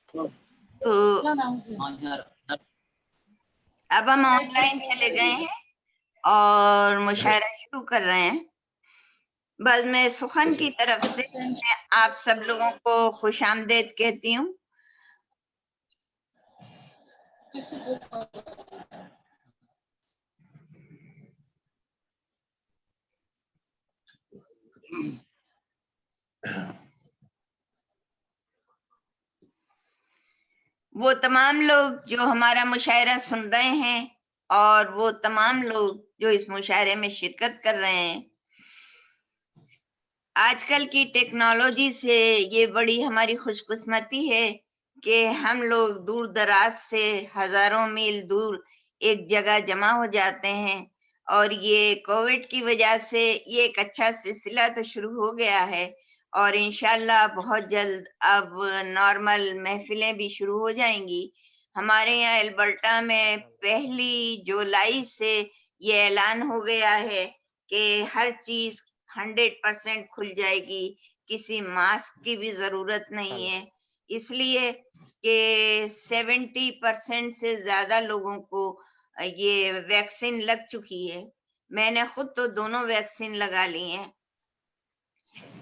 तो अब हम ऑनलाइन चले गए हैं और मुशायरा शुरू कर रहे हैं। बस मैं सुखन की तरफ से मैं आप सब लोगों को खुशामदीद कहती हूँ। वो तमाम लोग जो हमारा मुशायरा सुन रहे हैं और वो तमाम लोग जो इस मुशायरे में शिरकत कर रहे हैं, आजकल की टेक्नोलॉजी से ये बड़ी हमारी खुशकिस्मती है कि हम लोग दूर दराज से हजारों मील दूर एक जगह जमा हो जाते हैं और ये कोविड की वजह से ये एक अच्छा सिलसिला तो शुरू हो गया है और इंशाल्लाह बहुत जल्द अब नॉर्मल महफिलें भी शुरू हो जाएंगी। हमारे यहाँ एल्बर्टा में 1 जुलाई से ये ऐलान हो गया है कि हर चीज 100% खुल जाएगी, किसी मास्क की भी जरूरत नहीं है, इसलिए कि 70% से ज्यादा लोगों को ये वैक्सीन लग चुकी है। मैंने खुद तो दोनों वैक्सीन लगा ली हैं।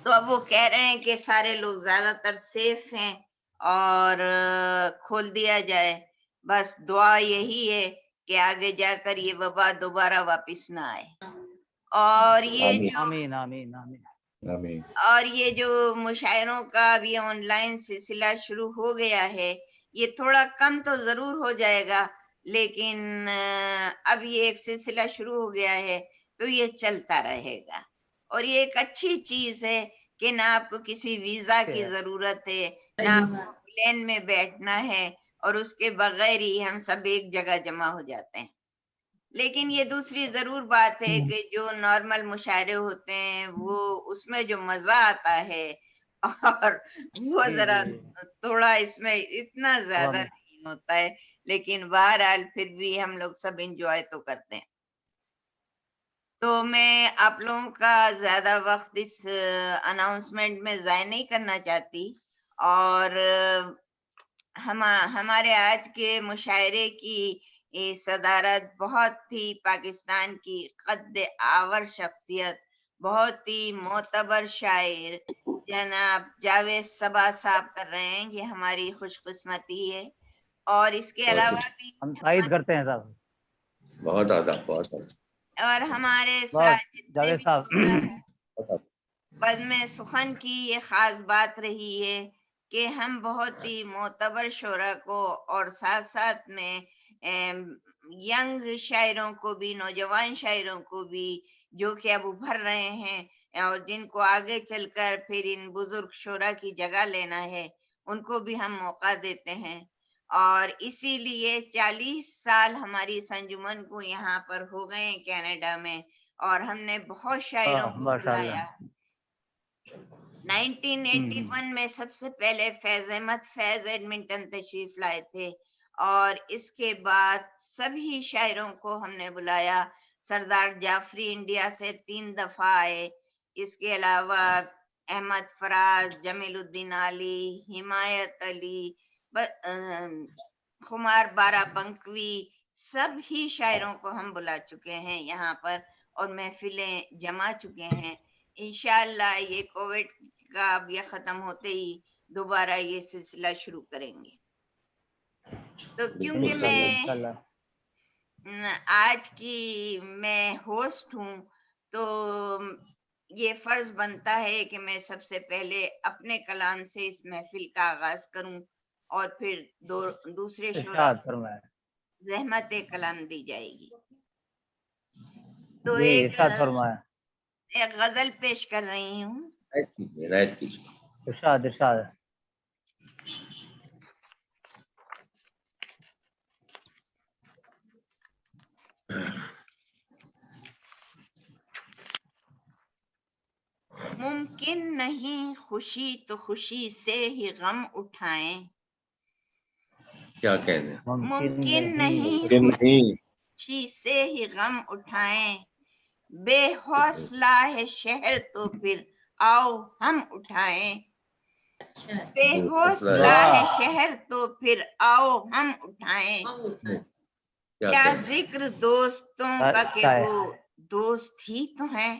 तो अब वो कह रहे हैं कि सारे लोग ज्यादातर सेफ हैं और खोल दिया जाए। बस दुआ यही है कि आगे जाकर ये वबा दोबारा वापिस ना आए। और ये जो आमीन आमीन आमीन आमीन। और ये जो मुशायरों का अब ये ऑनलाइन सिलसिला शुरू हो गया है, ये थोड़ा कम तो जरूर हो जाएगा, लेकिन अब ये एक सिलसिला शुरू हो गया है तो ये चलता रहेगा। और ये एक अच्छी चीज है कि ना आपको किसी वीजा की जरूरत है, ना आपको प्लेन में बैठना है और उसके बगैर ही हम सब एक जगह जमा हो जाते हैं। लेकिन ये दूसरी जरूर बात है कि जो नॉर्मल मुशायरे होते हैं वो उसमें जो मजा आता है और वो जरा थोड़ा इसमें इतना ज्यादा नहीं होता है, लेकिन बहरहाल फिर भी हम लोग सब एंजॉय तो करते हैं। तो मैं आप लोगों का ज्यादा वक्त इस अनाउंसमेंट में जाया नहीं करना चाहती और हमारे आज के मुशायरे की ये सदारत बहुत ही पाकिस्तान की कद आवर शख्सियत, बहुत ही मोतबर शायर जनाब जावेद सबा साहब कर रहे हैं। ये हमारी खुशकिस्मती है और इसके अलावा भी हम तायद करते हैं साहब। बहुत आदाब, बहुत आदाब। और हमारे साथ जितने जावेद भी साहब बज़्म सुखन की ये खास बात रही है कि हम बहुत ही मोतबर शोरा को और साथ साथ में यंग शायरों को भी, नौजवान शायरों को भी जो कि अब उभर रहे हैं और जिनको आगे चलकर फिर इन बुजुर्ग शोरा की जगह लेना है, उनको भी हम मौका देते हैं। और इसीलिए 40 साल हमारी इस अंजुमन को यहाँ पर हो गए हैं कनाडा में और हमने बहुत शायरों को बुलाया। 1981 में सबसे पहले फैज अहमद फैज एडमिंटन तशरीफ लाए थे और इसके बाद सभी शायरों को हमने बुलाया। सरदार जाफरी इंडिया से 3 दफा आए। इसके अलावा अहमद फराज, जमीलुद्दीन अली, हिमायत अली, खुमार बाराबंकवी, सभी शायरों को हम बुला चुके हैं यहाँ पर और महफिलें जमा चुके हैं। इंशाअल्लाह ये कोविड का अब ये खत्म होते ही दोबारा ये सिलसिला शुरू करेंगे। तो क्योंकि मैं आज की मैं होस्ट हूँ तो ये फर्ज बनता है कि मैं सबसे पहले अपने कलाम से इस महफिल का आगाज करूं और फिर दूसरे शोरा रहमत कलाम दी जाएगी। तो एक गजल पेश कर रही हूँ। इरशाद इरशाद। मुमकिन नहीं खुशी तो खुशी से ही गम उठाएं। क्या कह रहे हैं? मुमकिन नहीं खुशी से ही गम उठाएं। बेहौसला है शहर तो फिर आओ हम उठाएं। अच्छा बेहौसला है शहर तो फिर आओ हम उठाएं। क्या क्या कहने? जिक्र दोस्तों का कि अच्छा है। वो दोस्त ही तो हैं।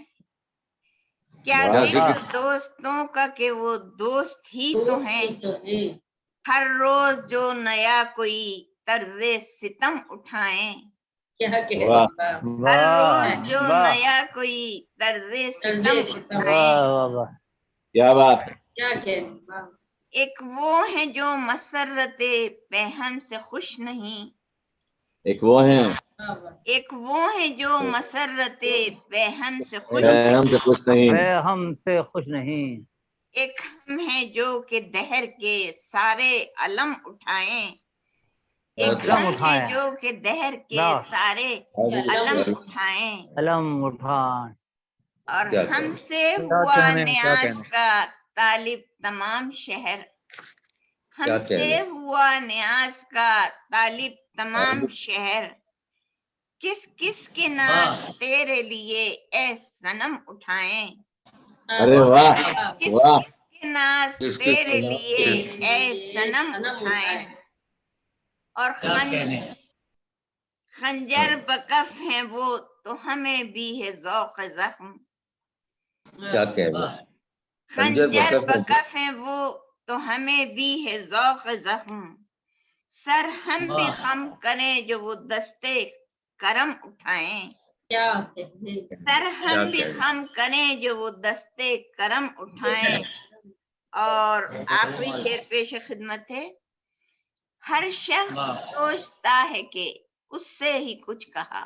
क्या वाह। जिक्र दोस्तों का कि वो दोस्त ही तो हैं। हर रोज जो नया कोई तर्जे सितम उठाएं। क्या कह वाह हर रोज जो वाह नया कोई तर्जे तर्जे सितम सितम। उठाएं। वाह वाह। क्या बात है। क्या कह एक वो है जो मसरते पहम से खुश नहीं। एक वो है एक वो है जो मसरते पहम से खुश हमसे कुछ नहीं। वे हमसे खुश नहीं। एक हम है जो के दहर के सारे अलम उठाएं। एक क्या हम है उठाएं। जो के दहर के वाह। सारे अलम उठाएं। कलम उठान। और क्या हमसे क्या हुआ कहने, क्या न्यास कहने। का तालिब तमाम शहर। हमसे कहने? हुआ न्यास का तालिब तमाम शहर। किस किस के नाज तेरे लिए ए सनम उठाएं। अरे वाह किस वाह। किस के नाज किस किस तेरे के नाज लिए ए सनम उठाएं। और खंजर बकफ है वो तो हमें भी है ज़ौक़ ज़ख्म। क्या कहने? खंजर बकफ है वो तो हमें भी है ज़ौक़ ज़ख्म। सर हम भी खम करें जो वो दस्ते करम उठाएं। क्या सर हम भी खम करें जो वो दस्ते करम उठाएं। और आखिरी शेर पेश खिदमत है। हर शख्स सोचता है कि उससे ही कुछ कहा।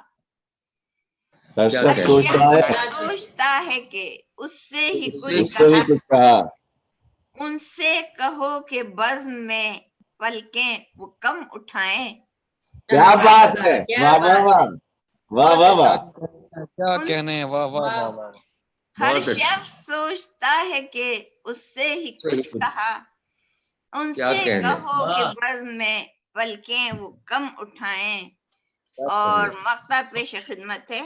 हर क्या शख्स कहने? सोचता है कि उससे ही कुछ उससे ही कहा। कुछ कहा। उनसे कहो कि बज़्म में पलकें वो कम उठाएं। क्या बात है। वाह वाह वाह वाह वाह वाह। क्या कहने, वाह वाह वाह वाह। हर बहुत अच्छा। शख्स सोचता है कि उससे ही कुछ कहा। उनसे कहने? कहो कि बज़्म में पलकें वो कम उठाएं। और मक्ता पेश खिदमत है।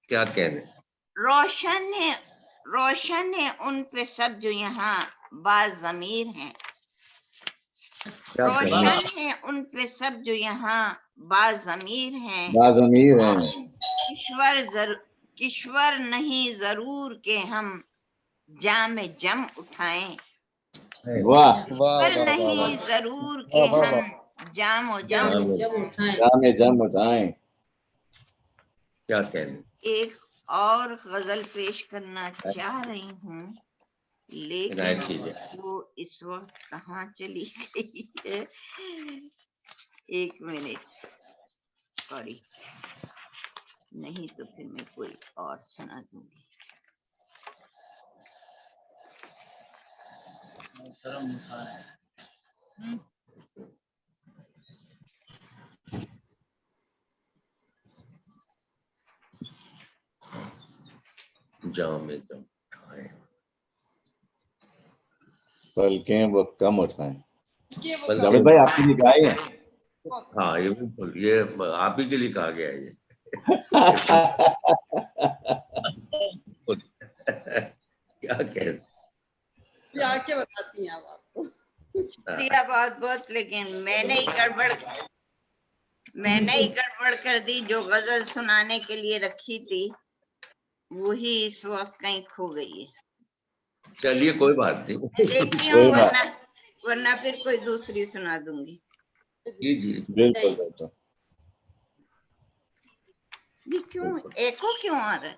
क्या कहने? रोशन है उन पे सब जो यहाँ बाज़मीर हैं। क्या कहने? रोशन है उन पे सब जो यहाँ बाज़मीर हैं। बाज़मीर हैं। किश्वर नहीं जरूर के हम जाम जम उठाएं। वाह किश्वर नहीं जरूर के हम जाम जम उठाएं। जामे जम उठाएं। क्या कहने? एक और गजल पेश करना चाह रही हूँ लेकिन वो इस वक्त कहाँ चली गई है। एक मिनट सॉरी, नहीं तो फिर मैं कोई और सुना दूंगी। जाम जम उठाएं। पलकें वो कम उठाएं। बस जावेद भाई आपकी भी गाय है। हाँ ये आप ही के लिए कहा गया है ये। क्या कहने? आके बताती हैं आपको। शुक्रिया बहुत बहुत, लेकिन मैंने ही गड़बड़ कर दी। जो गजल सुनाने के लिए रखी थी वही इस वक्त कहीं खो गई है। चलिए कोई बात नहीं। देखती हूँ, वरना फिर कोई दूसरी सुना दूंगी। जी बिल्कुल बिल्कुल। ये क्यों एको क्यों आ रहा है?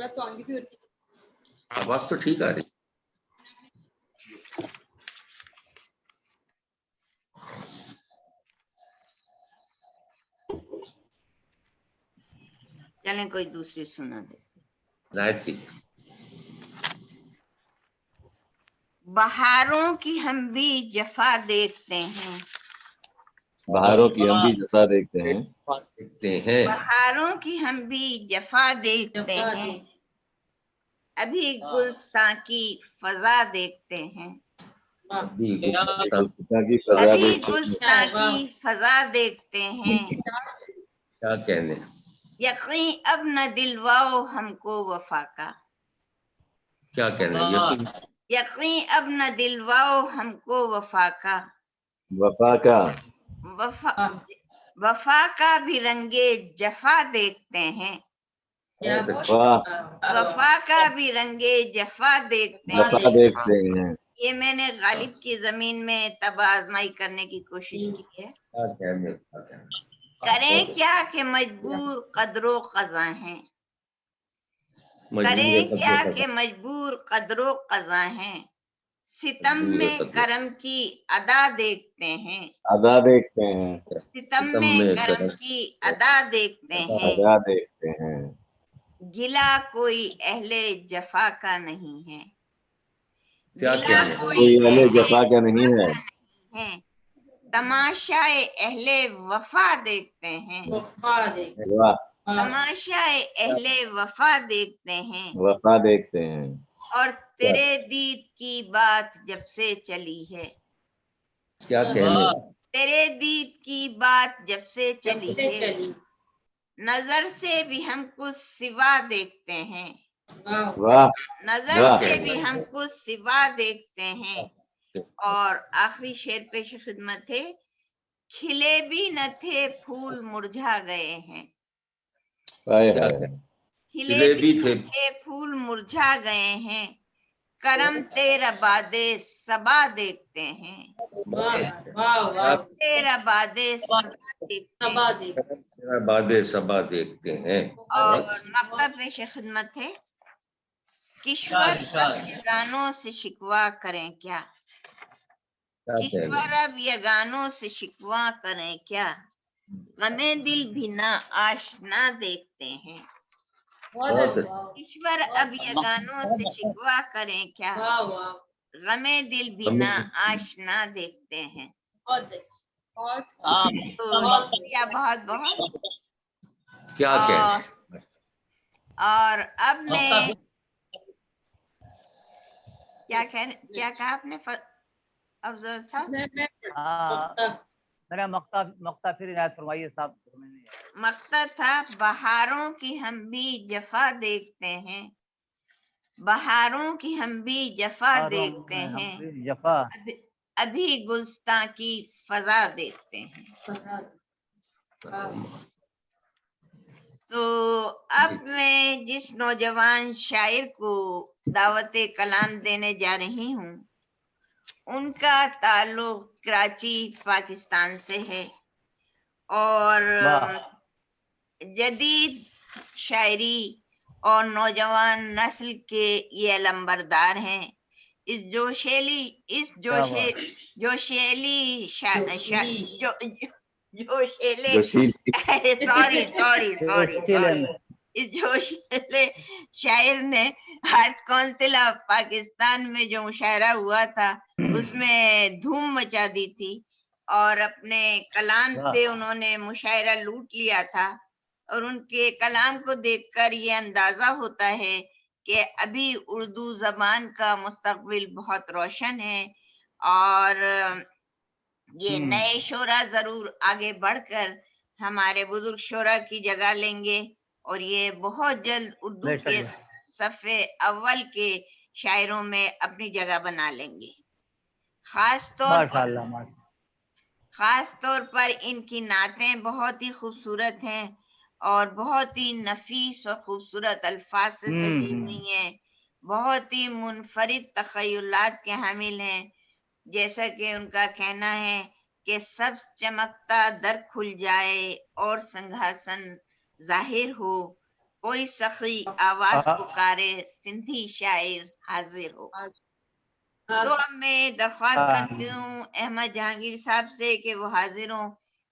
तो आगे भी आवाज तो ठीक आ रही। चलें कोई दूसरी सुना दे। गायत्री। बहारों की हम भी जफा देखते हैं। बहारों की हम भी जफा देखते हैं। बहारों की हम भी जफा देखते हैं। अभी गुलस्तां की फजा देखते हैं। अभी गुलस्तां की फजा देखते हैं। क्या कहने? यकीन अब न दिलवाओ हमको वफा का। क्या कहने? यकीन अब न दिलवाओ हमको वफा का, वफा का वफा का भी रंगे जफा देखते हैं, क्या बहुत वाह वफा का भी रंगे जफा देखते वफा हैं। देखते हैं। ये मैंने गालिब की जमीन में तब आजमाई करने की कोशिश की है। क्या कहने, क्या कहने। करें क्या कि मजबूर कदरो कज़ा हैं, मजबूर करें कदरों क्या का कि मजबूर कदरो कज़ा हैं, सितम मजबूर में कदरों करम की अदा देखते हैं, अदा देखते हैं। सितम सितम में में करम करम की अदा देखते हैं, अदा देखते हैं। गिला कोई अहले जफा का नहीं है, क्या गिला कहने। कोई अहले जफा का नहीं है। है, तमाशाए अहले वफा देखते हैं, वफा देख वाह, तमाशाए अहले वफा देखते हैं, वफा देखते हैं। और तेरे दीद की बात जब से चली है, क्या कहने। तेरे दीद की बात जब से जब चली से है, चली नजर से भी हम कुछ सिवा देखते हैं, वाह वाह, नजर वाह। से भी हम कुछ सिवा देखते हैं। और आखिरी शेर पेश खिदमत है, खिले भी न थे फूल मुरझा गए हैं, हाय क्या हाय। खिले खिले भी भी न थे। थे फूल मुरझा गए हैं, करम तेरा बादे सबा देखते हैं, वाह वाह वाह तेरा बादे सबा देखते हैं। सबा देख तेरा बादे सबा देखते हैं। और मकतब पेश खिदमत है, किश्वर अब ये गानों से शिकवा करें क्या, क्या कहने। किश्वर अब ये गानों से शिकवा करें क्या, गमे दिल भी ना आशना देखते हैं, बहुत अच्छा ईश्वर अब ये गानों से शिकवा करें क्या, वाह वाह गमे दिल भी ना आशना देखते हैं। बहुत बहुत तो शुक्रिया बहुत बहुत। क्या कहने। और अब मैं क्या कहा आपने अफजल साहब? मैं हाँ, मेरा मक्ता फिर इनायत फरमाइए साहब। मकसद था, बहारों की हम भी जफा देखते हैं, बहारों की हम भी जफा देखते हैं, जफा अभी गुलस्तां की फजा देखते हैं। तो अब मैं जिस नौजवान शायर को दावत कलाम देने जा रही हूँ, उनका ताल्लुक कराची पाकिस्तान से है और जदीद शायरी और नौजवान नस्ल के ये अलंबरदार हैं। इस जोशीले शायर ने आर्ट काउंसिल ऑफ पाकिस्तान में जो मुशायरा हुआ था उसमें धूम मचा दी थी और अपने कलाम से उन्होंने मुशायरा लूट लिया था। और उनके कलाम को देखकर ये अंदाजा होता है कि अभी उर्दू जबान का मुस्तकबिल बहुत रोशन है और ये नए शोरा जरूर आगे बढ़कर हमारे बुजुर्ग शोरा की जगह लेंगे और ये बहुत जल्द उर्दू के सफ़े अव्वल के शायरों में अपनी जगह बना लेंगे। खास तौर पर इनकी नातें बहुत ही खूबसूरत हैं और बहुत ही नफीस और खूबसूरत अल्फाज से सजी हुई हैं, बहुत ही मुनफरिद तखय्युलात के हामिल हैं। जैसा कि उनका कहना है कि सब चमकता दर खुल जाए और संघासन जाहिर हो, कोई सखी आवाज पुकारे सिंधी शायर हाजिर हो। तो अब मैं दरख्वास्त करती हूँ अहमद जहांगीर साहब से कि वो हाजिर हों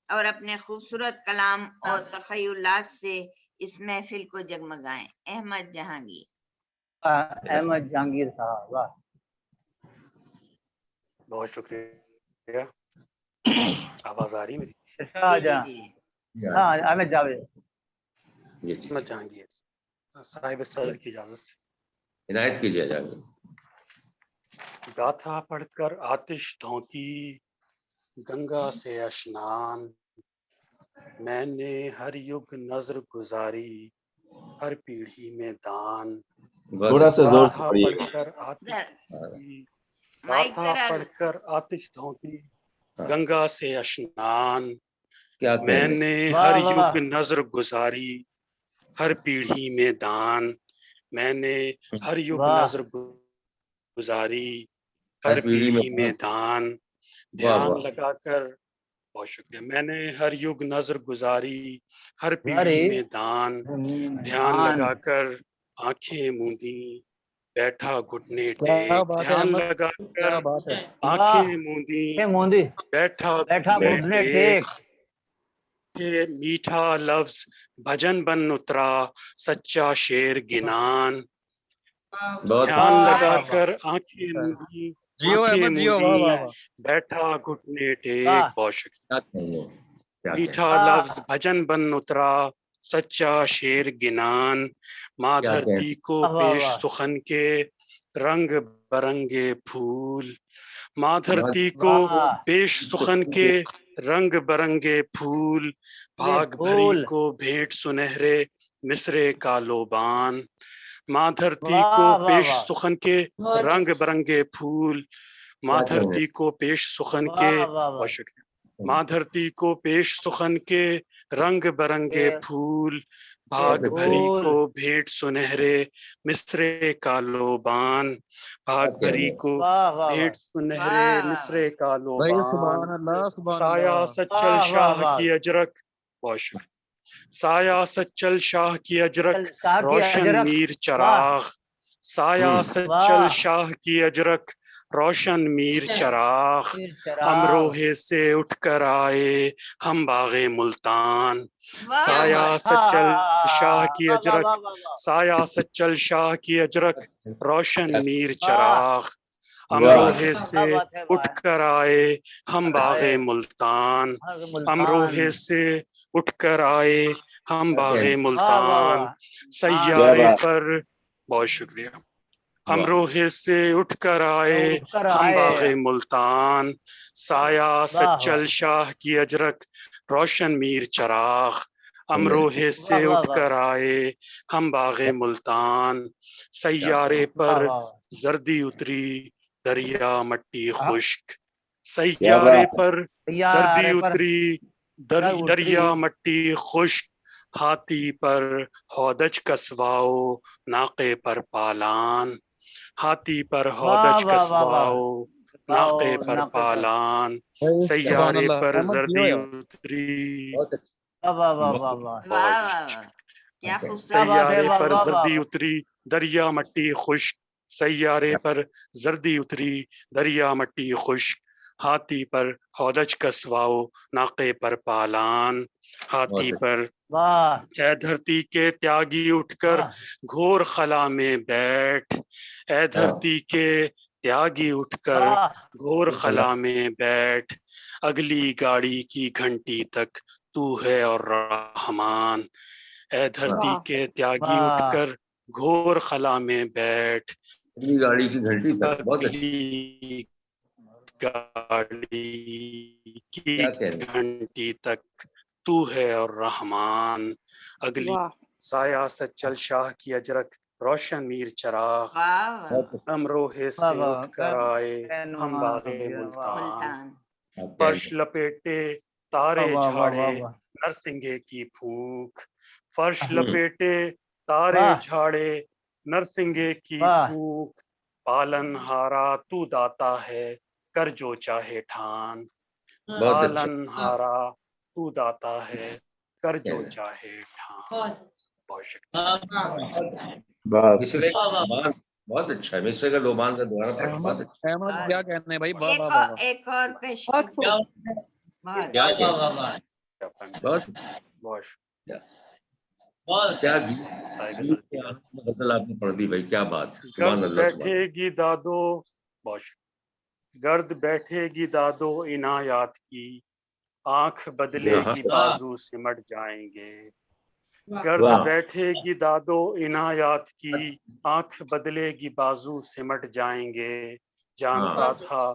और अपने खूबसूरत कलाम और तखय्युलात से इस महफिल को जगमगाएं। अहमद जहांगीर साहब, वाह, बहुत शुक्रिया। आवाज आ रही मेरी? अहमद जावेद अहमद जहांगीर साहिब सदर की इजाजत से इनायत कीजिए जाएंगे। गाथा पढ़कर आतिश धोंकी गंगा से स्नान, मैंने हर युग नजर गुजारी हर पीढ़ी में दान। थोड़ा सा जोर से गाथा पढ़िए। पढ़कर आतिश माइक गाथा करा लो। पढ़कर आतिश धोती हाँ। गंगा से स्नान। क्या कहने मैंने वाह, हर वाह। युग नजर गुजारी हर पीढ़ी में दान। मैंने हर युग वाह। नजर गुजारी हर पीढ़ी में दान। वाह ध्यान वाह लगाकर, बहुत शुक्रिया। मैंने हर युग नजर गुजारी हर पीढ़ी अरे में दान। ध्यान मान। लगाकर आंखें मूंदी बैठा घुटने क्या टेक। बात है ध्यान अहमद, लगाकर क्या बात है। आंखें मूंदी के मोदी बैठा बैठा घुटने घुटने टेक। टेक। ये मीठा लफ्ज भजन बन उतरा सच्चा शेर गिनान। बहुत ध्यान वाह, लगाकर आंखें वाह। मूंदी जियो आंखें अहमद जियो, वाह मूंदी वाह वाह। बैठा घुटने टेक। वाह। बहुत शुक्रिया। क्या कहने क्या मीठा वाह। लफ्ज भजन बन उतरा सच्चा शेर गिनान। माँ क्या धरती को वाह, वाह, पेश वाह। सुखन के रंग बरंगे फूल। माँ धरती को वाह। पेश सुखन के रंग बरंगे फूल। ये भाग भरी फूल। को भेंट सुनहरे मिसरे का लोबान। माँ धरती वाह, को वाह, पेश वाह। सुखन के रंग बरंगे फूल। माँ क्या कहने? धरती को पेश सुखन वाह, के, वाह, वाह। बहुत शुक्रिया। माँ धरती को पेश सुखन के रंग बरंगे ये फूल। भाग भरी फूल। को भेंट सुनहरे मिसरे का लोबान। भाग क्या भरी कहने? को वाह, वाह, वाह। भेंट सुनहरे वाह, वाह, मिसरे का भाई लोबान। सुभान अल्लाह, सुभान साया अल्लाह। सच्चल वाह, शाह वाह, की वाह। अजरक, बहुत शुक्रिया। साया सच्चल शाह की अजरक शाह की रोशन अजरक। मीर वाह। चराग। साया सच्चल वाह। शाह की अजरक रोशन मीर चराग। फिर चराग। अमरोहे से उठकर आए हम बागे मुल्तान। वाह, साया वाह। सच्चल शाह की वाह, वाह, अजरक, वाह, वाह, वाह। साया सच्चल शाह की अजरक रोशन मीर वाह। चराग। वाह अमरोहे क्या से बात है, वाह। उठकर आए हम बागे आए मुल्तान। हर मुल्तान। अमरोहे से उठकर आए हम बागे वाह, वाह, मुल्तान। वाह। सैयारे बात। पर, बहुत शुक्रिया। वाह अमरोहे से उठकर आए उठकर हम आए। बागे मुल्तान। साया वाह, सच्चल वाह। शाह की अजरक रोशन मीर चराग। अमरोहे वाह, से वाह, उठकर वाह। आए हम बागे मुल्तान। सैयारे वाह, पर वाह। जर्दी उतरी दरिया मट्टी हाँ, खुश्क। क्या सैयारे बात। पर जर्दी यारे पर उतरी सर उतरी। दरिया मट्टी खुश्क। हाथी पर हौदज कसवाओ नाके पर पालान। हाथी पर वाह, हौदज वाह, वाह, वाह। कसवाओ वाओ, नाके पर नाके पर। पालान। भाई सुभान सैयारे अल्लाह, पर अहमद जियो जर्दी यार। उतरी, बहुत अच्छा वाह, वाह, वाह, बहुत वाह, वाह। वाह, वाह, वाह। क्या अच्छा। खूबसूरत। क्या बात है, सैयारे वाह, पर वाह, वाह, जर्दी वाह। उतरी दरिया मट्टी खुश्क। सैयारे पर जर्दी उतरी दरिया मट्टी खुश्क। हाथी पर हौदज कसवाओ नाके पर पालान। हाथी बहुत पर वाह, ए धरती के त्यागी उठकर वाह। घोर खला में बैठ। ए धरती के त्यागी उठकर वाह, घोर खला में बैठ। अगली गाड़ी की घंटी तक तू है और रहमान। ए धरती के त्यागी वाह। उठकर घोर खला में बैठ। अपनी गाड़ी की घंटी तक बहुत अच्छा। अगली गाड़ी की क्या कहने? घंटी तक तू है और रहमान। अगली साया सच्चल शाह की अजरक रोशन मीर चराग। वाह, वाह, बहुत अच्छा। अमरोहे वाह, से वाह। उठकर आए हम बागे वाह, मुल्तान। मुल्तान। क्या फर्श कहने? लपेटे तारे वाह, वाह, झाड़े वाह, वाह। नरसिंगे की फूंक। फर्श हम्म, लपेटे तारे वाह, झाड़े नरसिंगे की वाह। फूंक। पालन हारा तू दाता है कर जो चाहे ठान। बहुत अच्छा पालन हारा तू दाता है कर जो कहने। चाहे ठान। बहुत शुक्रिया। बस मिसरे का लोबान बहुत अच्छा है। मिसरे का लोबान से दोबारा पढ़ना बहुत अहमद अच्छा। अहमद और क्या कहने भाई, वाह एक वाह वाह और वाह। एक और पेश बहुत क्या कहने? बहुत बहुत अच्छा। क्या शुक्रिया। गजल आपने पढ़ दी भाई, क्या बात है। सुभान गर्द अल्लाह सुभान। बैठेगी दादो, बहुत शुक्रिया। गर्द बैठेगी दादो इनायात की आंख हाँ बदलेगी बाजू सिमट जाएंगे। गर्द वाह बैठेगी दादो इनायात की आंख बदलेगी बाजू सिमट जाएंगे। जानता हाँ था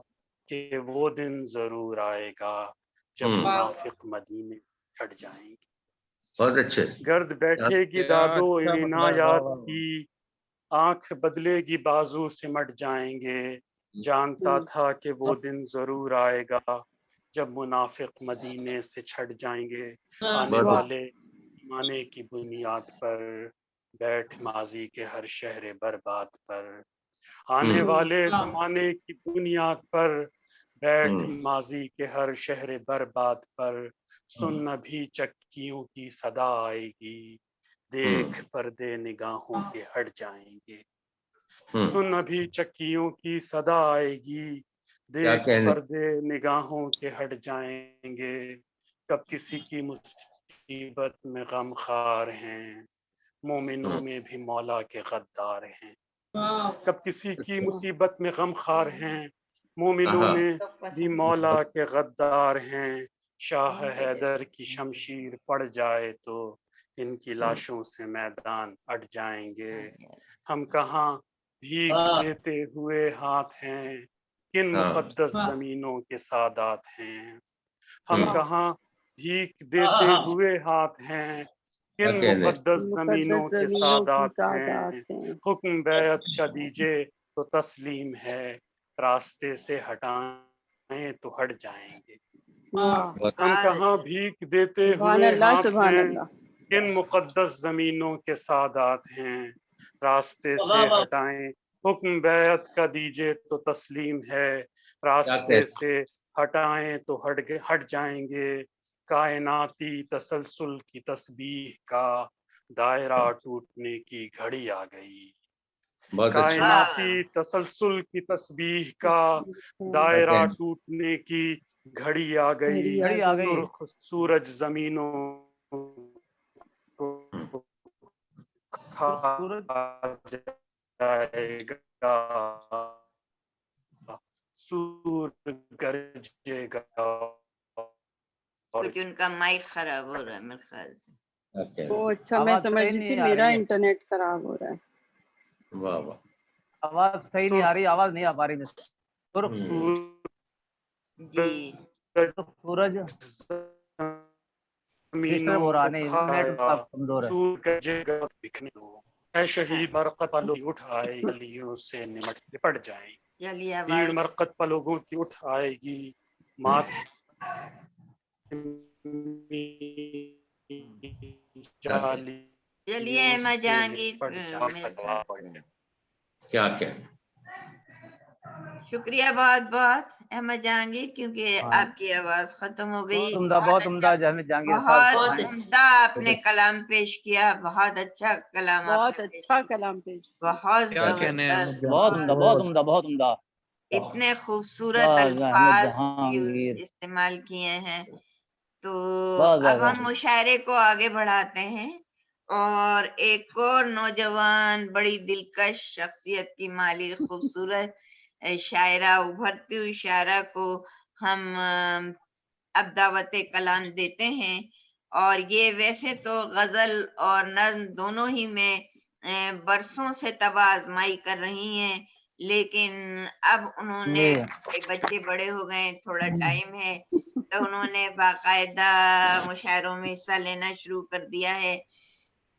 कि वो दिन जरूर आएगा जब मुनाफिक मदीने हट जाएंगे। बहुत अच्छे। गर्द बैठेगी क्या दादो अच्छा मतलब, वाह इनायात वाह वाह। की आंख बदलेगी बाजू सिमट जाएंगे, जानता था कि वो दिन जरूर आएगा जब मुनाफिक मदीने से छट जाएंगे। आने वाह। वाले माने की बुनियाद पर बैठ माजी के हर शहर बर्बाद पर, आने वाले जमाने की बुनियाद पर बैठ माजी के हर शहर बर्बाद पर, सुन अभी चक्कियों की सदा आएगी, देख पर्दे निगाहों के हट जाएंगे। सुन अभी चक्कियों की सदा आएगी, देख कहने? पर्दे निगाहों के हट जाएंगे। कब किसी की मुसीबत में गम खार हैं, मोमिनों में भी मौला के गद्दार हैं। कब किसी की मुसीबत में गम खार हैं, मोमिनों में भी मौला के गद्दार हैं। शाह हैदर की शमशीर पड़ जाए तो इनकी लाशों से मैदान अट जाएंगे। हम कहाँ भीख देते हुए हाथ हैं, किन मुकद्दस जमीनों के सादात हैं। हम कहाँ भीख देते हुए हाथ हैं, किन मुकद्दस जमीनों के सादात हैं। हुक्म बैत का दीजिए तो तस्लीम है, रास्ते से हटाएं तो हट जाएंगे। हम कहाँ भीख देते हुए हाथ हैं, किन मुकद्दस जमीनों के सादात हैं। रास्ते से हटाएं, हुक्म बैत का दीजिए तो तस्लीम है, रास्ते से हटाएं तो हट जाएंगे। कायनाती तसलसल की तस्बीह का दायरा टूटने की घड़ी आ गई। कायनाती तसलसल की तस्बीह का दायरा टूटने की घड़ी आ गई। सुर्ख सूरज जमीनों को खा जाएगा, सूरज गरजेगा। कुछ उनका माइक खराब हो रहा है मेरे ख्याल से। वो अच्छा, मैं समझ रही थी मेरा इंटरनेट खराब हो रहा है। वाह वाह, आवाज सही नहीं आ रही, आवाज नहीं आ पा रही मुझसे। जी सूरज डिस्टर्ब हो रहा, नहीं इंटरनेट कमजोर है। शहीद मरकत पलों की उठ आएगी, गलियों से लिपट जाएंगे। चलिए भीड़ मरकत पलों की उठ आएगी, मात चलिए मैं जहांगीर क्या क्या शुक्रिया बहुत बहुत अहमद जहांगीर, क्योंकि आपकी आवाज खत्म हो गई। बहुत उम्दा जहांगीर बहुत उम्दा आपने कलाम पेश किया, बहुत अच्छा कलाम, बहुत अच्छा कलाम पेश, बहुत जबरदस्त, बहुत उम्दा। इतने खूबसूरत अल्फाज इस्तेमाल किए हैं। तो अब हम मुशायरे को आगे बढ़ाते हैं और एक और नौजवान बड़ी दिलकश शख्सियत की मालिक खूबसूरत शायरा, उभरती हुई शायरा को हम अब दावत कलाम देते हैं। और ये वैसे तो गजल और नज्म दोनों ही में बरसों से तब आजमाई कर रही हैं, लेकिन अब उन्होंने, बच्चे बड़े हो गए, थोड़ा टाइम है, तो उन्होंने बाकायदा मुशायरों में हिस्सा लेना शुरू कर दिया है।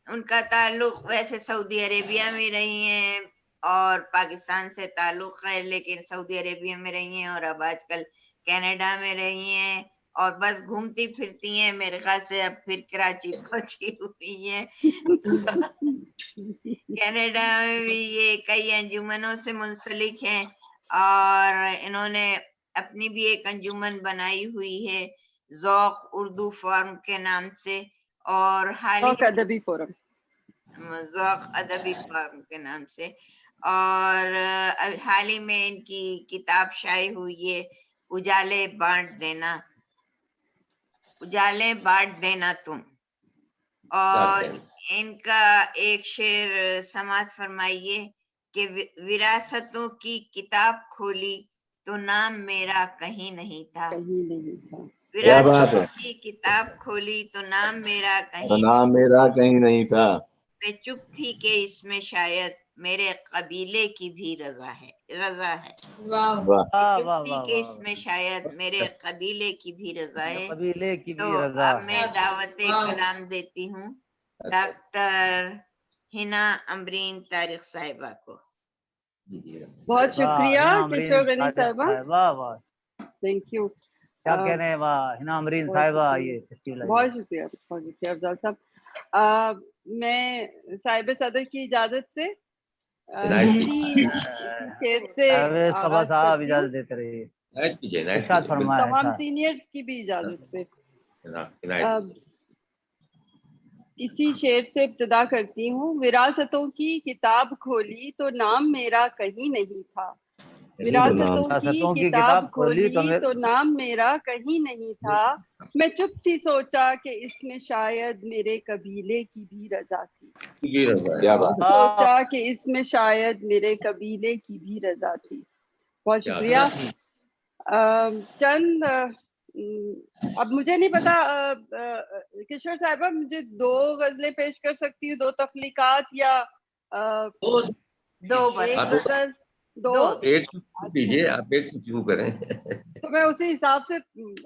उनका ताल्लुक वैसे सऊदी अरेबिया में रही हैं और पाकिस्तान से ताल्लुक है, लेकिन सऊदी अरेबिया में रही हैं और अब आजकल कनाडा में रही हैं और बस घूमती फिरती हैं। मेरे ख्याल से अब फिर कराची पहुंची हुई हैं। कनाडा में भी ये कई अंजुमनों से मुंसलिक हैं और इन्होंने अपनी भी एक अंजुमन बनाई हुई है ज़ौक़ उर्दू फोरम के नाम से, और ज़ौक़ अदबी फोरम, ज़ौक़ अदबी फोरम के नाम से। और हाल ही में इनकी किताब शाये हुई है, उजाले बांट देना तुम। और इनका एक शेर समाअत फरमाइए कि विरासतों की किताब खोली तो नाम मेरा कहीं नहीं था। विरासतों की किताब खोली तो नाम मेरा कहीं नहीं था। मैं चुप थी कि इसमें शायद मेरे कबीले की भी रजा है। चुप थी कि इसमें शायद मेरे कबीले की भी रजा है। तो अब मैं दावत कलाम देती हूँ डॉक्टर हिना अमरीन तारिक साहिबा को। बहुत शुक्रिया हिना अमरीन किशोर गनी तारिक साहिबा, साहिबा, वाह थैंक यू। क्या कहने हैं, वाह हिना अमरीन बहुत साहिबा, शुक्रिया। ये फेस्टिवल बहुत शुक्रिया अफजल साहब। मैं साहिब सदर की इजाजत से इसी शेर से परवेज आगाज कबा साहब करती हूँ, इजाजत देते रहिए। इनायत इरशाद कीजिए, फरमाएं तमाम इरशाद। सीनियर्स की भी इजाजत से इनायत इसी शेर से इब्तिदा करती हूँ। विरासतों की किताब खोली तो नाम मेरा कहीं नहीं था। विरासतों विरासतों की की किताब किताब खोली खोली तो नाम मेरा कहीं नहीं था। मैं चुप सी सोचा कि इसमें शायद मेरे कबीले की भी रजा थी। क्या बात है। सोचा कि इसमें शायद मेरे कबीले की भी रजा थी। बहुत शुक्रिया। चंद अब मुझे नहीं पता, किशोर साहिबा मुझे 2 गजलें पेश कर सकती हूँ, 2 तख्लीकात या दो बस। एक गजल, 2? एक दीजिए, आप एक शुरू करें। तो मैं उसी हिसाब से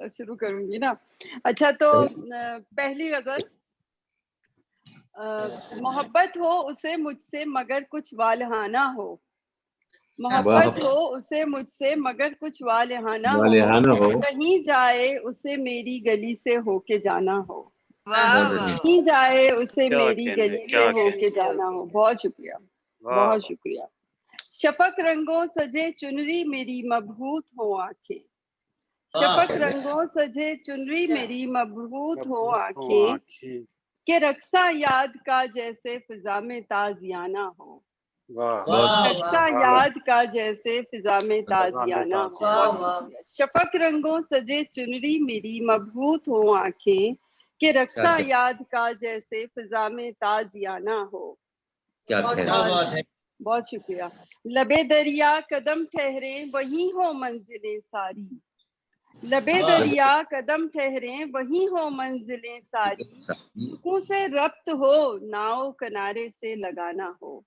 शुरू करूंगी ना। अच्छा, तो पहली गजल, मोहब्बत हो उसे मुझसे मगर कुछ वालहाना हो। मोहब्बत हो उसे मुझसे मगर कुछ वालहाना हो। कहीं जाए उसे मेरी गली से होके जाना हो। वाह वाह। कहीं जाए उसे क्या मेरी कहने, गली से क्या होके जाना हो। बहुत शुक्रिया, बहुत शुक्रिया। शफक रंगों सजे चुनरी मेरी मबहूत हो आंखें। शफक रंगों सजे चुनरी मेरी मबहूत हो आंखें, के रक्सा याद का जैसे फिजा में ताजियाना हो। रक्सा याद का जैसे फिजा में ताजियाना हो। शफक रंगों सजे चुनरी मेरी मबहूत हो आंखें, के रक्सा याद का जैसे फिजा में ताजियाना हो। क्या कहने। बहुत शुक्रिया। लबे दरिया कदम ठहरे वहीं हो मंजिलें सारी। लबे दरिया कदम ठहरे वहीं हो मंजिलें सारी। सुकून से रब्त हो नाव किनारे से लगाना हो।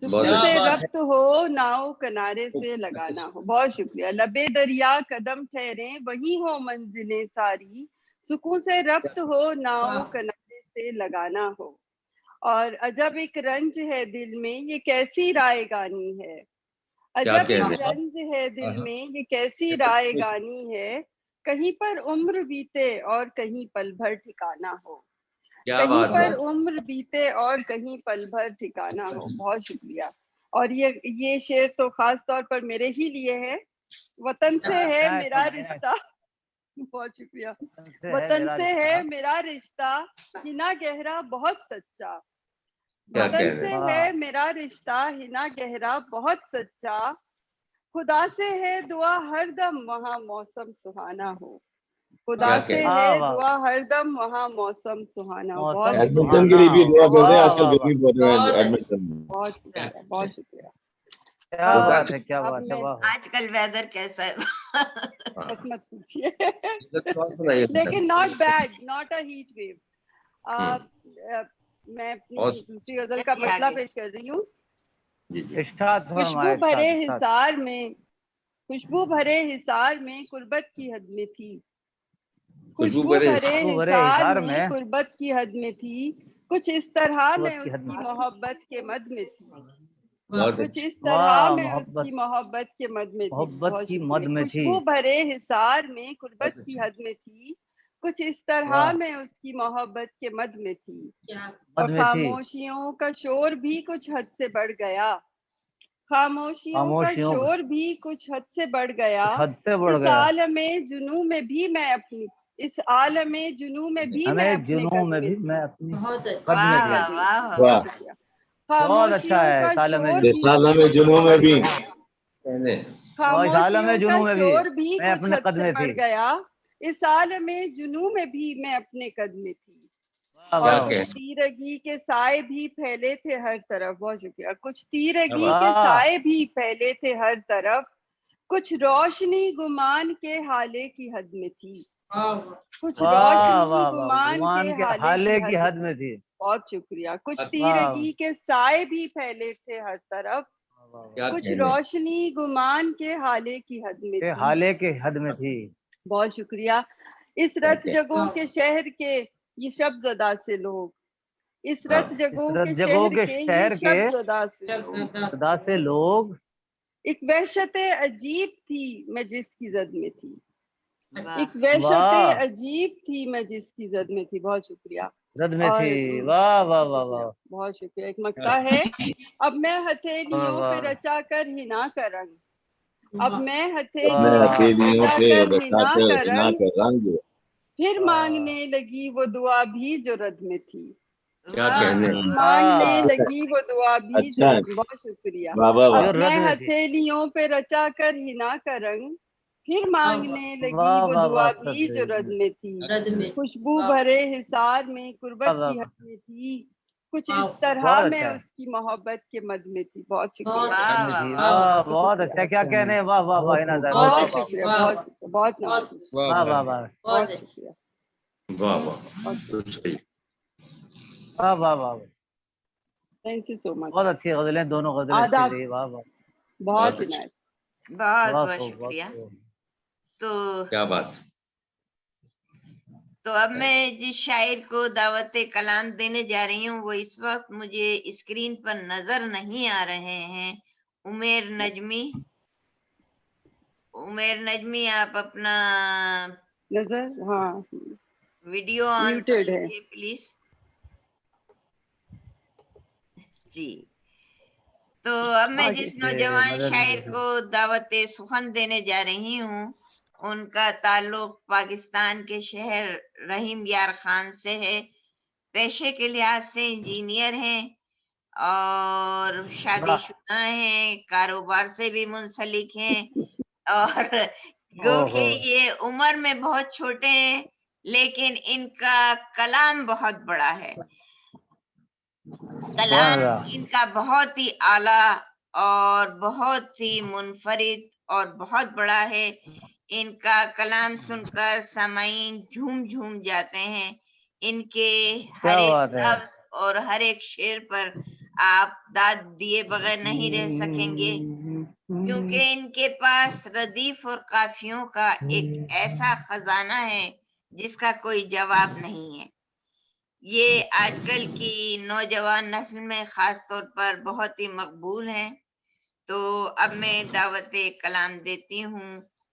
सुकून से रब्त हो नाव किनारे से लगाना हो। बहुत शुक्रिया। लबे दरिया कदम ठहरे वहीं हो मंजिलें सारी। सुकून से रब्त हो नाव किनारे से लगाना हो। और अजब एक रंज है दिल में ये कैसी रायगानी है। अजब एक रंज है दिल में ये कैसी रायगानी है। कहीं पर उम्र बीते और कहीं पल भर ठिकाना हो। कहीं पर उम्र बीते और कहीं पल भर ठिकाना हो। बहुत शुक्रिया। और ये शेर तो खास तौर पर मेरे ही लिए है। वतन से है मेरा रिश्ता। बहुत शुक्रिया। वतन से है मेरा रिश्ता, हिना गहरा बहुत सच्चा। वतन से है मेरा रिश्ता, हिना गहरा बहुत सच्चा। खुदा से है दुआ हरदम वहाँ मौसम सुहाना हो। खुदा से है दुआ हरदम वहाँ मौसम सुहाना हो। बहुत एडमिंटन के लिए भी दुआ करते हैं, आजकल गर्मी बहुत है एडमिंटन में। बहुत शुक्रिया, बहुत शुक्रिया। क्या बात है, क्या बात है। आजकल वेदर कैसा है? बस मत पूछिए। लेकिन not bad, not a heat wave. मैं अपनी दूसरी गजल का मसला पेश कर रही हूँ। खुशबू भरे हिसार में, खुशबू भरे हिसार में कुर्बत की हद में थी। खुशबू भरे हिसार में कुर्बत की हद में थी। कुछ इस तरह में उसकी मोहब्बत के मद में थी। कुछ इस तरह में उसकी मोहब्बत के मद में थी। खुशबू भरे हिसार में कुर्बत की हद में थी। कुछ इस तरह में उसकी मोहब्बत के मद में थी। और खामोशियों का शोर भी कुछ हद से बढ़ गया। खामोशियों का शोर भी कुछ हद से बढ़ गया। इस आलमे जुनू में भी मैं अपनी, इस आलमे जुनू में भी मैं अपने कदम में थी। बहुत अच्छा। खामोशियों का शोर भी जुनू में भी, खामोशियों का शोर भी कुछ हद से बढ़ गया। इस आलमे जुनू में भी मैं अपने कदम में थी। और कुछ तीरगी के साए भी फैले थे हर तरफ। बहुत शुक्रिया। कुछ तीरगी के साए भी फैले थे हर तरफ। कुछ रोशनी गुमान के हाले की हद में थी। कुछ रोशनी गुमान के हाले की हद में थी। बहुत शुक्रिया। कुछ तीरगी के साए भी फैले थे हर तरफ। कुछ रोशनी गुमान के हाले की हद में थी। हाले के हद में थी। बहुत शुक्रिया। इस रत जगों के शहर के ये शब्द अदा से लोग, इसरत जगों इसरत के जगों शहर के के शहर ये के शब ज़दा से जब लोग। सरदार सदा से लोग एक वहशत अजीब थी मैं जिसकी जद में थी। वाह एक वहशत वाह अजीब थी मैं जिसकी जद में थी। बहुत शुक्रिया। रद में और थी। वाह वाह वाह शुक्रिया, वाह बहुत शुक्रिया। एक मक्ता है, अब मैं वाह हथेलियों पे वाह रचा कर हिना का रंग, अब वाह मैं मैं हथेलियों पे हथेलियों रचा पे कर रचा हिना कर का हिना रंग, का रंग, फिर वाह मांगने लगी वो दुआ भी जो रद में थी। क्या वाह कहने हम्म, मांगने वाह लगी वो दुआ भी जो अच्छा रद। बहुत शुक्रिया। वाह वाह अब वाह जो मैं रद में थी। हथेलियों पे रचा कर हिना का रंग, फिर मांगने लगी वाह वो वाह दुआ वाह भी जो रद में थी। रद में खुशबू वाह भरे हिसार में वाह कुर्बत वाह की हद में थी, कुछ इस वाह तरह बहुत मैं अच्छा उसकी मोहब्बत के मद में थी। बहुत बहुत शुक्रिया, वाह रद में वाह थी। वाह वाह बहुत बहुत शुक्रिया, अच्छा। क्या कहने हैं। वाह वाह वाह इनाज़ बहुत वाह अच्छी वाह शुक्रिया, वाह बहुत वाह शुक्रिया, बहुत बहुत नवाज़। वाह वाह वाह बहुत बहुत अच्छी शुक्रिया, वाह वाह बहुत तो शुक्रिया। सही वाह वाह वाह। थैंक यू सो बहुत मच। अच्छी गजलें, दोनों गजलें अच्छी आदाब, रही। वाह वाह बहुत बहुत अच्छी इनायत। बहुत बहुत बहुत खूब बहुत शुक्रिया। खूब। तो क्या बात तो अब मैं जिस शायर को दावत कलाम देने जा रही हूँ वो इस वक्त मुझे स्क्रीन पर नजर नहीं आ रहे हैं। उमेर नजमी, उमेर नजमी आप अपना नजर, हाँ, वीडियो ऑन कर म्यूटेड है। लीजिए प्लीज जी। तो अब मैं आगे जिस नौजवान मदद शायर को दावत सुखन देने जा रही हूँ उनका ताल्लुक पाकिस्तान के शहर रहीम यार खान से है। पेशे के लिहाज से इंजीनियर हैं और वाह शादीशुदा हैं, कारोबार से भी मुंसलिक हैं और गो ओहो के ये उम्र में बहुत छोटे हैं लेकिन इनका कलाम बहुत बड़ा है। वाह कलाम वाह इनका बहुत ही आला और बहुत ही मुनफरिद और बहुत बड़ा है। इनका कलाम सुनकर सामाईन झूम झूम जाते हैं। इनके क्या हर एक बात है। लफ्ज और हर एक शेर पर आप दाद दिए बगैर नहीं रह सकेंगे क्योंकि इनके पास रदीफ और काफियों का एक ऐसा खजाना है जिसका कोई जवाब नहीं है। ये आजकल की नौजवान नस्ल में खास तौर पर बहुत ही मकबूल हैं। तो अब मैं दावत कलाम देती हूँ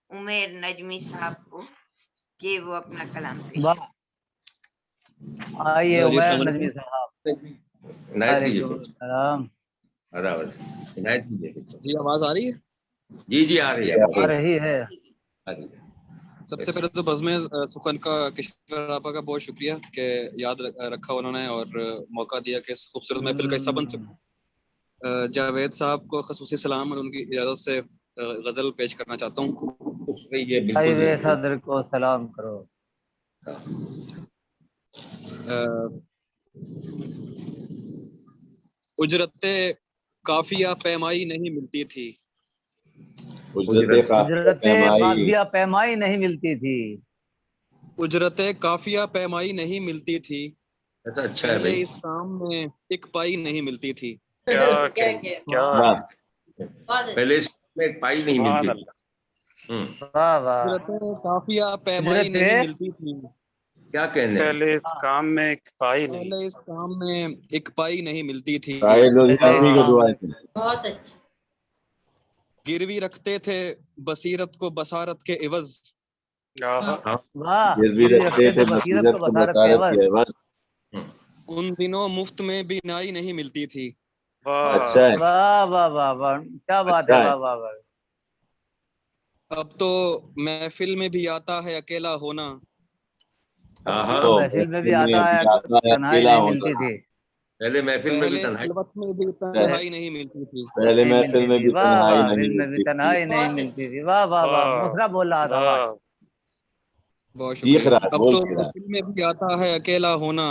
उमेर नजमी साहब को कि वो अपना कलाम पेश वाह करें। आइए जी, उमैर अस्सलाम नजमी साहब। इनायत कीजिए वालेकुम सलाम। आदाब इनायत कीजिए जी, आवाज आ रही है। जी जी आ रही है आ रही है। आ रही है। सबसे पहले तो बज़्म सुखन का किशोर आपा का बहुत शुक्रिया कि याद रखा उन्होंने और मौका दिया कि इस खूबसूरत महफिल का हिस्सा बन सके। जावेद साहब को खसूसी सलाम और उनकी इजाज़त से गज़ल पेश करना चाहता हूँ। ये बिल्कुल हाईवे बिल्कुल सदर को सलाम करो। उजरत काफिया पैमाई नहीं मिलती थी, उजरत उजरत पैमाई, काफिया पैमाई नहीं मिलती थी, उजरत काफिया पैमाई नहीं मिलती थी, ऐसा अच्छा है पहले भाई इस काम में एक पाई नहीं मिलती थी। क्या क्या कहने क्या क्या वाह बहुत पहले इसमें एक पाई नहीं सुभान मिलती अल्लाह। वाह वाह। उजरत काफिया पैमाई उजरत नहीं मिलती थी, क्या कहने हैं? पहले इस काम में एक पाई नहीं। पहले इस काम में एक पाई नहीं मिलती थी, साहिल पहले आप ही इस को काम दुआ में है। बहुत अच्छी गिरवी रखते थे बसीरत को बसारत के इवज, आहा, हाँ वाह गिरवी गिरवी रखते रखते थे थे बसीरत को बसारत के बसारत एवज। के एवज। उन दिनों मुफ्त में भी नाई नहीं मिलती थी। वाह अच्छा है, वाह वाह वाह वाह क्या बात है। अच्छा है। वाह वाह वाह। अब तो महफिल में भी आता है अकेला होना, हाँ अब हाँ तो तो महफिल में भी महफिल आता में भी है, आता है तन्हाई अकेला नहीं होना, मिलती थी, पहले महफिल में भी पहले तन्हाई खिलवत में भी तन्हाई नहीं मिलती थी। पहले नहीं महफिल मिलती में थी। भी वाह तन्हाई वाह नहीं फिल्म में भी मिलती थी। तन्हाई नहीं बहुत मिलती अच्छी थी। वाह वाह वाह। वाह दूसरा बोल रहा था। वाह वाह बहुत चीख शुक्रिया। रहा है, अब बोल तो के रहा है। महफिल में भी आता है अकेला होना,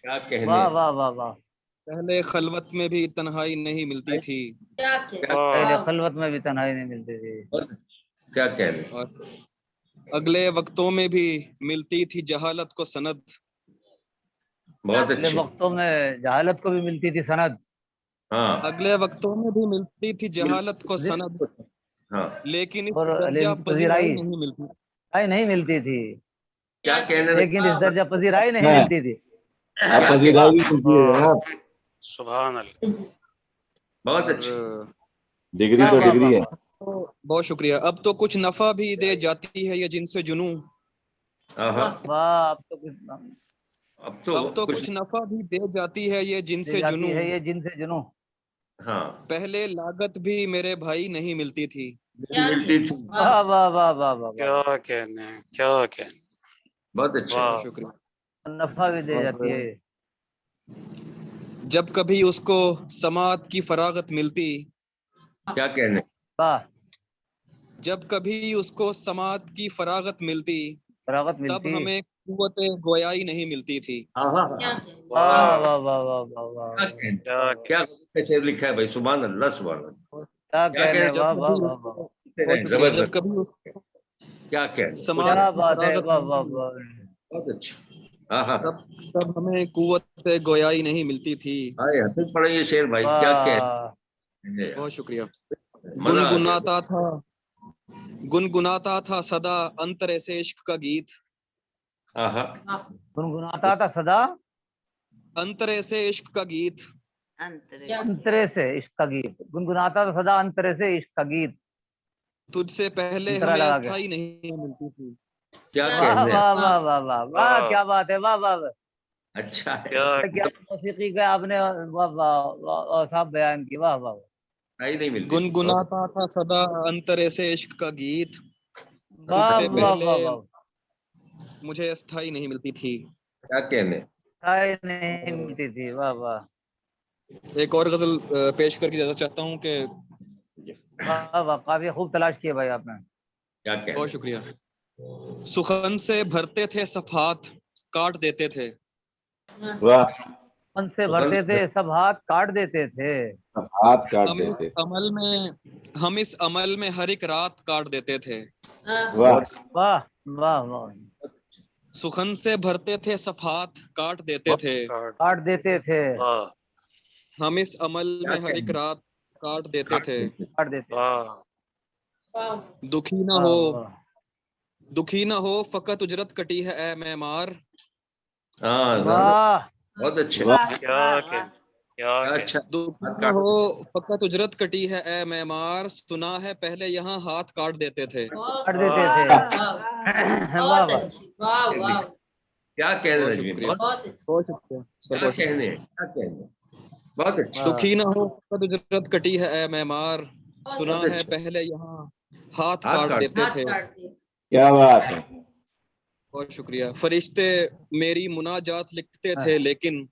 क्या कहने वाह हैं? वाह वाह वाह। पहले खलवत में भी तन्हाई नहीं मिलती थी, क्या क्या क्या पहले वाह खलवत में भी तन्हाई नहीं मिलती थी, क्या कहने हैं? और अगले वक्तों में भी मिलती थी जहालत को सनद, बहुत अगले अच्छे वक्तों में जहालत को भी मिलती थी सनद, हाँ अगले वक्तों में भी मिलती थी जहालत को सनद, हाँ लेकिन इस और दर्जा पजीराई नहीं मिलती। नहीं मिलती थी, क्या कहने लेकिन इस लगे? दर्जा पजीराई नहीं अच्छा है, मिलती थी। आप कसीदाई कीजिए आप। सुभान अल्लाह। बहुत और, अच्छे। डिग्री तो डिग्री है। तो बहुत शुक्रिया। अब तो कुछ नफा भी दे जाती है ये जिनसे जुनूं, हाँ, वाह अब तो कुछ अब तो कुछ नफा भी दे जाती है ये दे जिनसे जाती जुनूं। है ये जिनसे जुनूं। हाँ पहले लागत भी मेरे भाई नहीं मिलती थी। मिलती थी। वाह वाह वाह वाह वाह वाह। क्या कहने हैं, क्या कहने। बहुत अच्छे। वाह। शुक्रिया। नफा भी दे और- जाती है। जब कभी उसको समात की फरागत मिलती, क्या कहने। वाह जब कभी उसको समात की फरागत मिलती, फरागत तब मिलती। हमें कुव्वते गोयाई नहीं मिलती थी। हाँ हाँ क्या हाँ। कहने। वाह वाह। वाह वाह वाह वाह वाह क्या वाह। कहने। क्या क्या शेर लिखा है भाई, सुभान अल्लाह सुभान अल्लाह। क्या क्या कहने। कहने। वाह जब वाह कभी वाह वाह। बहुत शुक्रिया। जब जबरदस्त। कभी उसको क्या कहने। समात क्या की बात है। फरागत वाह वाह मिलती, वाह। बहुत अच्छे। हाँ हाँ तब तब हमें कुव्वते गोयाई नहीं मिलती थी। हाँ, फिर पढ़े ये शेर भाई, क्या वाह कहने। बहुत शुक्रिया। मजा आ गया। गुनगुनाता था सदा अंतरे से इश्क का गीत। हाँ हाँ। गुनगुनाता था सदा अंतरे से इश्क का गीत, अंतरे क्या अंतरे से इश्क का गीत। गुनगुनाता था सदा अंतरे से इश्क का गीत। तुझसे पहले अंतरा हमें लगा के। अस्थाई नहीं मिलती थी। क्या वाह, वाह कहने। वाह वाह वाह वाह वाह। क्या बात है। वाह वाह वाह। अच्छा है। क्या क्या मौसीकी का आपने वाह वाह वाह साहब बयान की। वाह वाह सही नहीं मिलती थी। गुनगुनाता था सदा अंतरे से इश्क का गीत। वाह तुझसे वाह पहले वाह वाह। मुझे अस्थाई नहीं मिलती थी। क्या कहने। साई नहीं मिलती थी। वाह वाह एक और गजल पेश करके ज्यादा चाहता हूँ कि वाह वाह। काफी खूब तलाश किया भाई आपने। क्या बहुत कहने। शुक्रिया। सुखन से भरते थे सफात, काट देते थे। वाह। मन से भरते थे सब हाथ काट देते थे। हाथ काट हम इस देते। अमल में हर एक रात काट देते थे। वाह। वाह वाह वाह। सुखन से भरते थे सफात, काट देते थे। काट देते थे। वाह हम इस अमल क्या में हर एक कहने। रात काट देते थे। काट देते। वाह। दुखी न वाह हो, वाह। दुखी न हो, फकत उजरत कटी है ए मैमार। हाँ वाह बहुत अच्छे। वाह। क्या वाह कहने। वाह। क्या क्या कहने। अच्छा। दुखी हाथ न काट हो, फकत उजरत कटी है ए मैमार। सुना है पहले यहाँ हाथ काट देते थे। काट देते थे। वाह बहुत वाह। अच्छी। वाह वाह। क्या कहने बहुत रजवी। शुक्रिया। बहुत अच्छी। बहुत शुक्रिया सर, क्या बहुत शुक्रिया। कहने। क्या कहने। बहुत अच्छे। वाह। दुखी न हो, फकत उजरत कटी है ए मैमार। सुना बहुत है अच्छे। पहले यहाँ हाथ हाथ काट काट देते हाथ थे। काट दिए। क्या बात है। बहुत शुक्रिया। फरिश्ते मेरी मुनाजात लिखते थे लेकिन,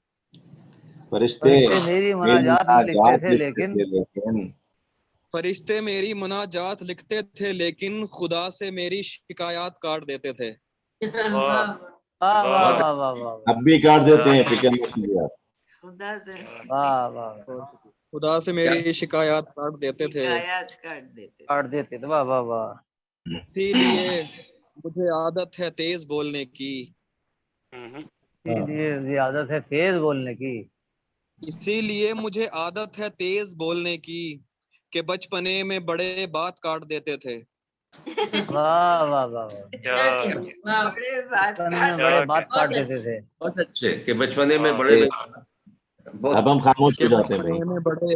फरिश्ते फरिश्ते मेरी मुनाजात लिखते थे लिखते लेकिन। थे लेकिन। फरिश्ते मेरी मुनाजात लिखते थे लेकिन खुदा से मेरी शिकायत काट देते थे। वाह वाह। वाह वाह वाह। वाह वाह वाह अब भी काट देते हैं, फिक्र मत कीजिए आप। खुदा से वाह वाह। खुदा से मेरी शिकायत काट देते थे। शिकायत कर देते। काट देते थे। वाह वाह वाह। इसीलिए मुझे आदत है तेज बोलने की। ये आदत है तेज बोलने की। इसीलिए मुझे आदत है तेज बोलने की, कि बचपने में बड़े बात काट देते थे। वाह वाह वाह वाह। क्या क्या कहने। वाह बड़े बात बचपन काट में बड़े क्या बात काट बहुत देते अच्छे। थे। बहुत अच्छे कि बचपने में वाह। बड़े अब बहुत हम खामोश कि हो जाते हैं भाई। बचपने में बड़े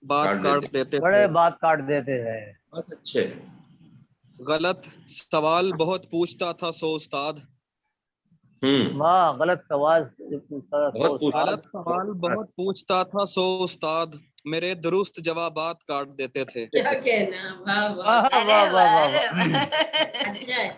बात काट काट देते। देते बड़े थे। बात काट देते हैं। बहुत अच्छे। गलत सवाल बहुत पूछता था सो उस्ताद। वाह। गलत सवाल जो पूछता था बहुत तो गलत उस्ताद। सवाल बहुत पूछता था सो उस्ताद, मेरे दुरुस्त जवाबात काट देते थे। क्या कहना। वाह वाह। वाह अरे वाह वाह वाह वाह अरे वाह। वाह। अच्छा है।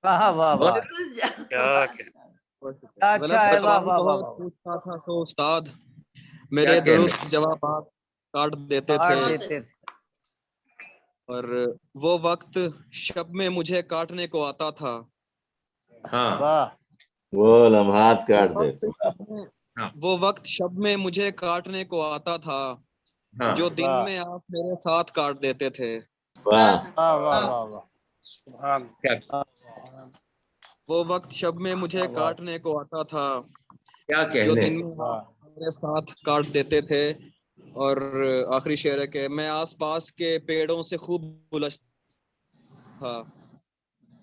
वाह वाह वाह। बहुत दुरुस्त जवाब। क्या कहने। क्या गलत अच्छा है। वाह सवाल वाह वाह बहुत वाह। पूछता था सो उस्ताद, क्या मेरे कहने। दुरुस्त जवाबात काट देते काट थे। बहुत देते अच्छी। थे। और वो वक्त शब में मुझे काटने को आता था। हाँ वाह वो लम्हात काट वक्त देते। शब में हाँ वो वक्त शब में मुझे काटने को आता था, हाँ। जो दिन वाह में आप मेरे साथ काट देते थे। वाह। वाह वाह वाह वाह। सुभान। क्या वो वक्त शब में मुझे वाह काटने को आता था, क्या जो कहने। दिन में वाह। आप मेरे साथ काट देते थे। और आखिरी शेर है कि मैं आसपास के पेड़ों से खूब उलझता था।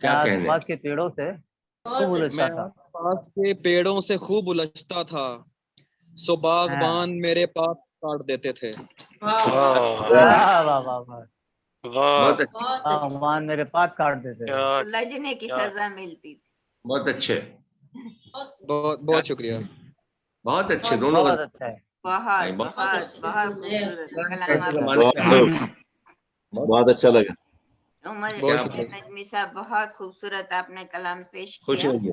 क्या कहने। आसपास के पेड़ों से खूब बहुत अच्छी। उलझता मैं था। पास के पेड़ों से खूब उलझता था, सो बागबान मेरे पास काट देते थे। वाह वाह वाह वाह वाह वाह वाह बहुत अच्छे, बहुत अच्छा भगवान मेरे पात काट देते थे। क्या उलझने की क्या- सजा मिलती थी। बहुत अच्छे, बहुत बहुत शुक्रिया। बहुत अच्छे दोनों बहुत गजल। अच्छा है। भाई, बहुत बहुत बहुत बहुत खूबसूरत कलाम बहुत आपका। माशाल्लाह। बहुत अच्छा लगा। उमर बहुत शुक्रिया। नजमी साहब, बहुत खूबसूरत आपने कलाम पेश खुश किया। रहिए।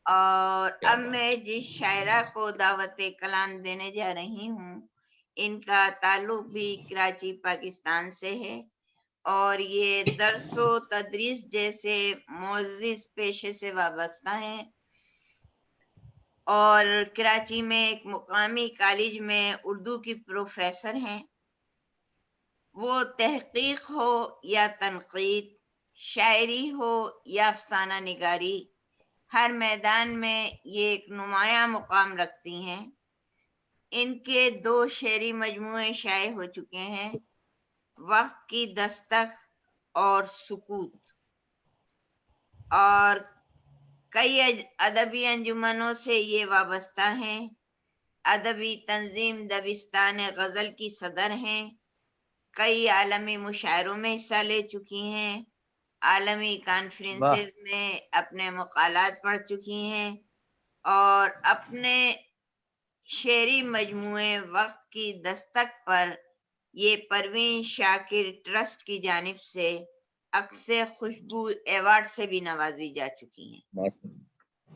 और क्या अब मैं जिस शायरा को दावत कलाम देने जा रही हूँ, इनका ताल्लुक भी कराची पाकिस्तान से है और ये दरसो तदरीस जैसे मोअज़्ज़िज़ पेशे से वाबस्ता हैं और कराची में एक मुकामी कॉलेज में उर्दू की प्रोफेसर हैं। वो तहकीक हो या तनकीद, शायरी हो या अफसाना निगारी, हर मैदान में ये एक नुमाया मुकाम रखती हैं। इनके 2 शेरी मजमूए शाये हो चुके हैं, वक्त की दस्तक और सुकूत, और कई अदबी अंजुमनों से ये वाबस्ता हैं। अदबी तंजीम दबिस्तान गजल की सदर हैं। कई आलमी मुशायरों में हिस्सा ले चुकी हैं। आलमी कॉन्फ्रेंसेस में अपने मकालात पढ़ चुकी हैं और अपने शेरी मजमूए वक्त की दस्तक पर ये परवीन शाकिर ट्रस्ट की जानिब से अक्सर खुशबू अवार्ड से भी नवाजी जा चुकी हैं।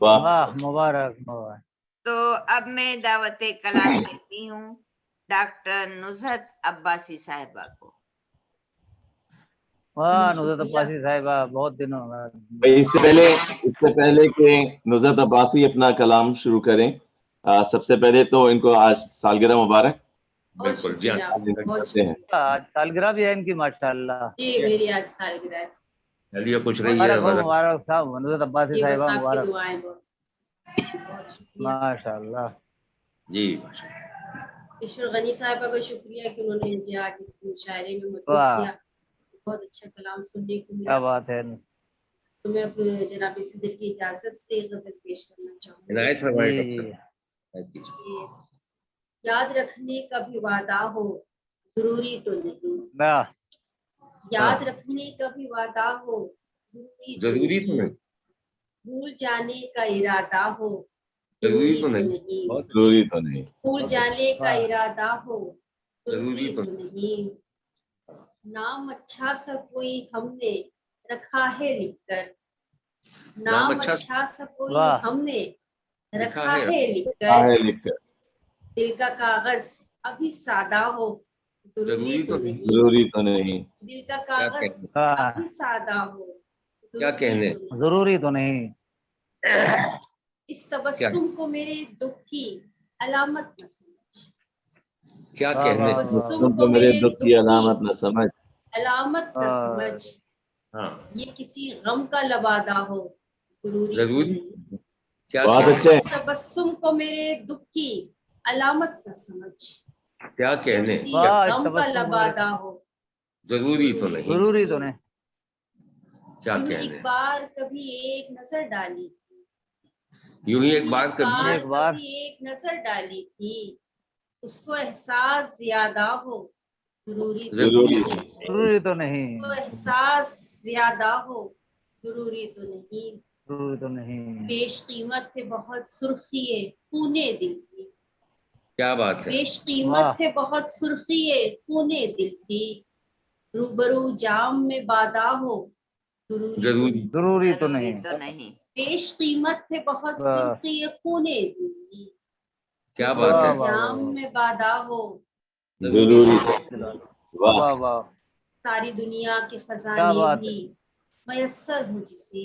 वाह वाह मुबारक मुबारक। तो अब मैं दावत कलाम देती हूँ डॉक्टर नुज़हत अब्बासी साहिबा को। वाह नुज़हत अब्बासी साहिबा, बहुत दिनों बाद। भाई, इससे पहले कि नुज़हत अब्बासी अपना कलाम शुरू करें, सबसे पहले तो इनको आज सालगिरह मुबारक बहुत बिल्कुल जी हाँ। शुक्रिया, बहुत करते हैं। शुक्रिया। आज सालगिरह भी है इनकी माशाल्लाह। जी मेरी आज सालगिरह है। चलिए खुश रहिए। मुबारक हो, गजल मुबारक साहब, नुज़हत अब्बासी जी बस साहिबा आपकी मुबारक। दुआएं बहुत शुक्रिया। माशाल्लाह। जी ईश्वर गनी साहिबा का शुक्रिया कि उन्होंने मुझे आज इस मुशायरे में मदद वाह किया। बहुत अच्छा कलाम सुनने को क्या मिला। बात है। तो मैं अब जनाब सदर की इजाजत से गजल पेश करना चाहूंगी। इनायत फरमाइए डॉक्टर जी साहब। ये याद रखने का भी वादा हो जरूरी तो नहीं, वाह याद रखने का भी वादा हो जरूरी तो नहीं, भूल जाने का इरादा हो जरूरी जरूरी तो तो नहीं। नहीं, बहुत जरूरी तो नहीं। भूल जाने का वाह। इरादा हो जरूरी जरूरी तो तो नहीं, नाम अच्छा सा कोई हमने रखा है लिखकर, नाम अच्छा सा कोई वाह। हमने लिखा रखा है। है हाँ लिखकर, है लिखकर, दिल का कागज अभी सादा हो जरूरी तो नहीं, जरूरी तो नहीं। दिल का कागज कहने? हाँ। अभी सादा हो क्या जरूरी कहने? तो नहीं। जरूरी तो नहीं। इस तबस्सुम को मेरे दुख की अलामत न समझ, क्या वाह, कहने? वाह, वाह। तबस्सुम तो मेरे दुख की अलामत न समझ, अलामत न हाँ। समझ, हाँ ये किसी गम का लबादा हो जरूरी तो जरूरी। नहीं। क्या बहुत कहने? अच्छे। इस तबस्सुम को मेरे दुख की अलामत न समझ, क्या ये कहने? किसी वाह, इस गम का तबस्सुम को लबादा हो जरूरी तो नहीं। जरूरी तो नहीं। क्या यूं कहने? एक बार कभी एक नजर डाली थी, यूं ही एक यूं बार एक कभी एक बार कभी एक नजर डाली थी, उसको एहसास ज्यादा हो जरूरी तो जरूरी नहीं, तो नहीं। जरूरी तो नहीं। उसको एहसास ज्यादा हो जरूरी तो नहीं। जरूरी तो नहीं। बेश कीमत थे बहुत सुर्खिए खूने दिल की, क्या बात है? बेश वाह। कीमत थे बहुत सुर्खिए खूने दिल की, रूबरू जाम में बादा हो जरूरी तो जरूरी। नहीं। जरूरी तो जरूरी नहीं। तो नहीं। बेश कीमत थे बहुत वाह। सुर्खिए खूने दिल की, क्या बात है? वाह, वाह, जाम वाह। में बादा हो जरूरी तो वाह वाह वाह। सारी दुनिया के क्या खजाने बात भी मयस्सर हो जिसे,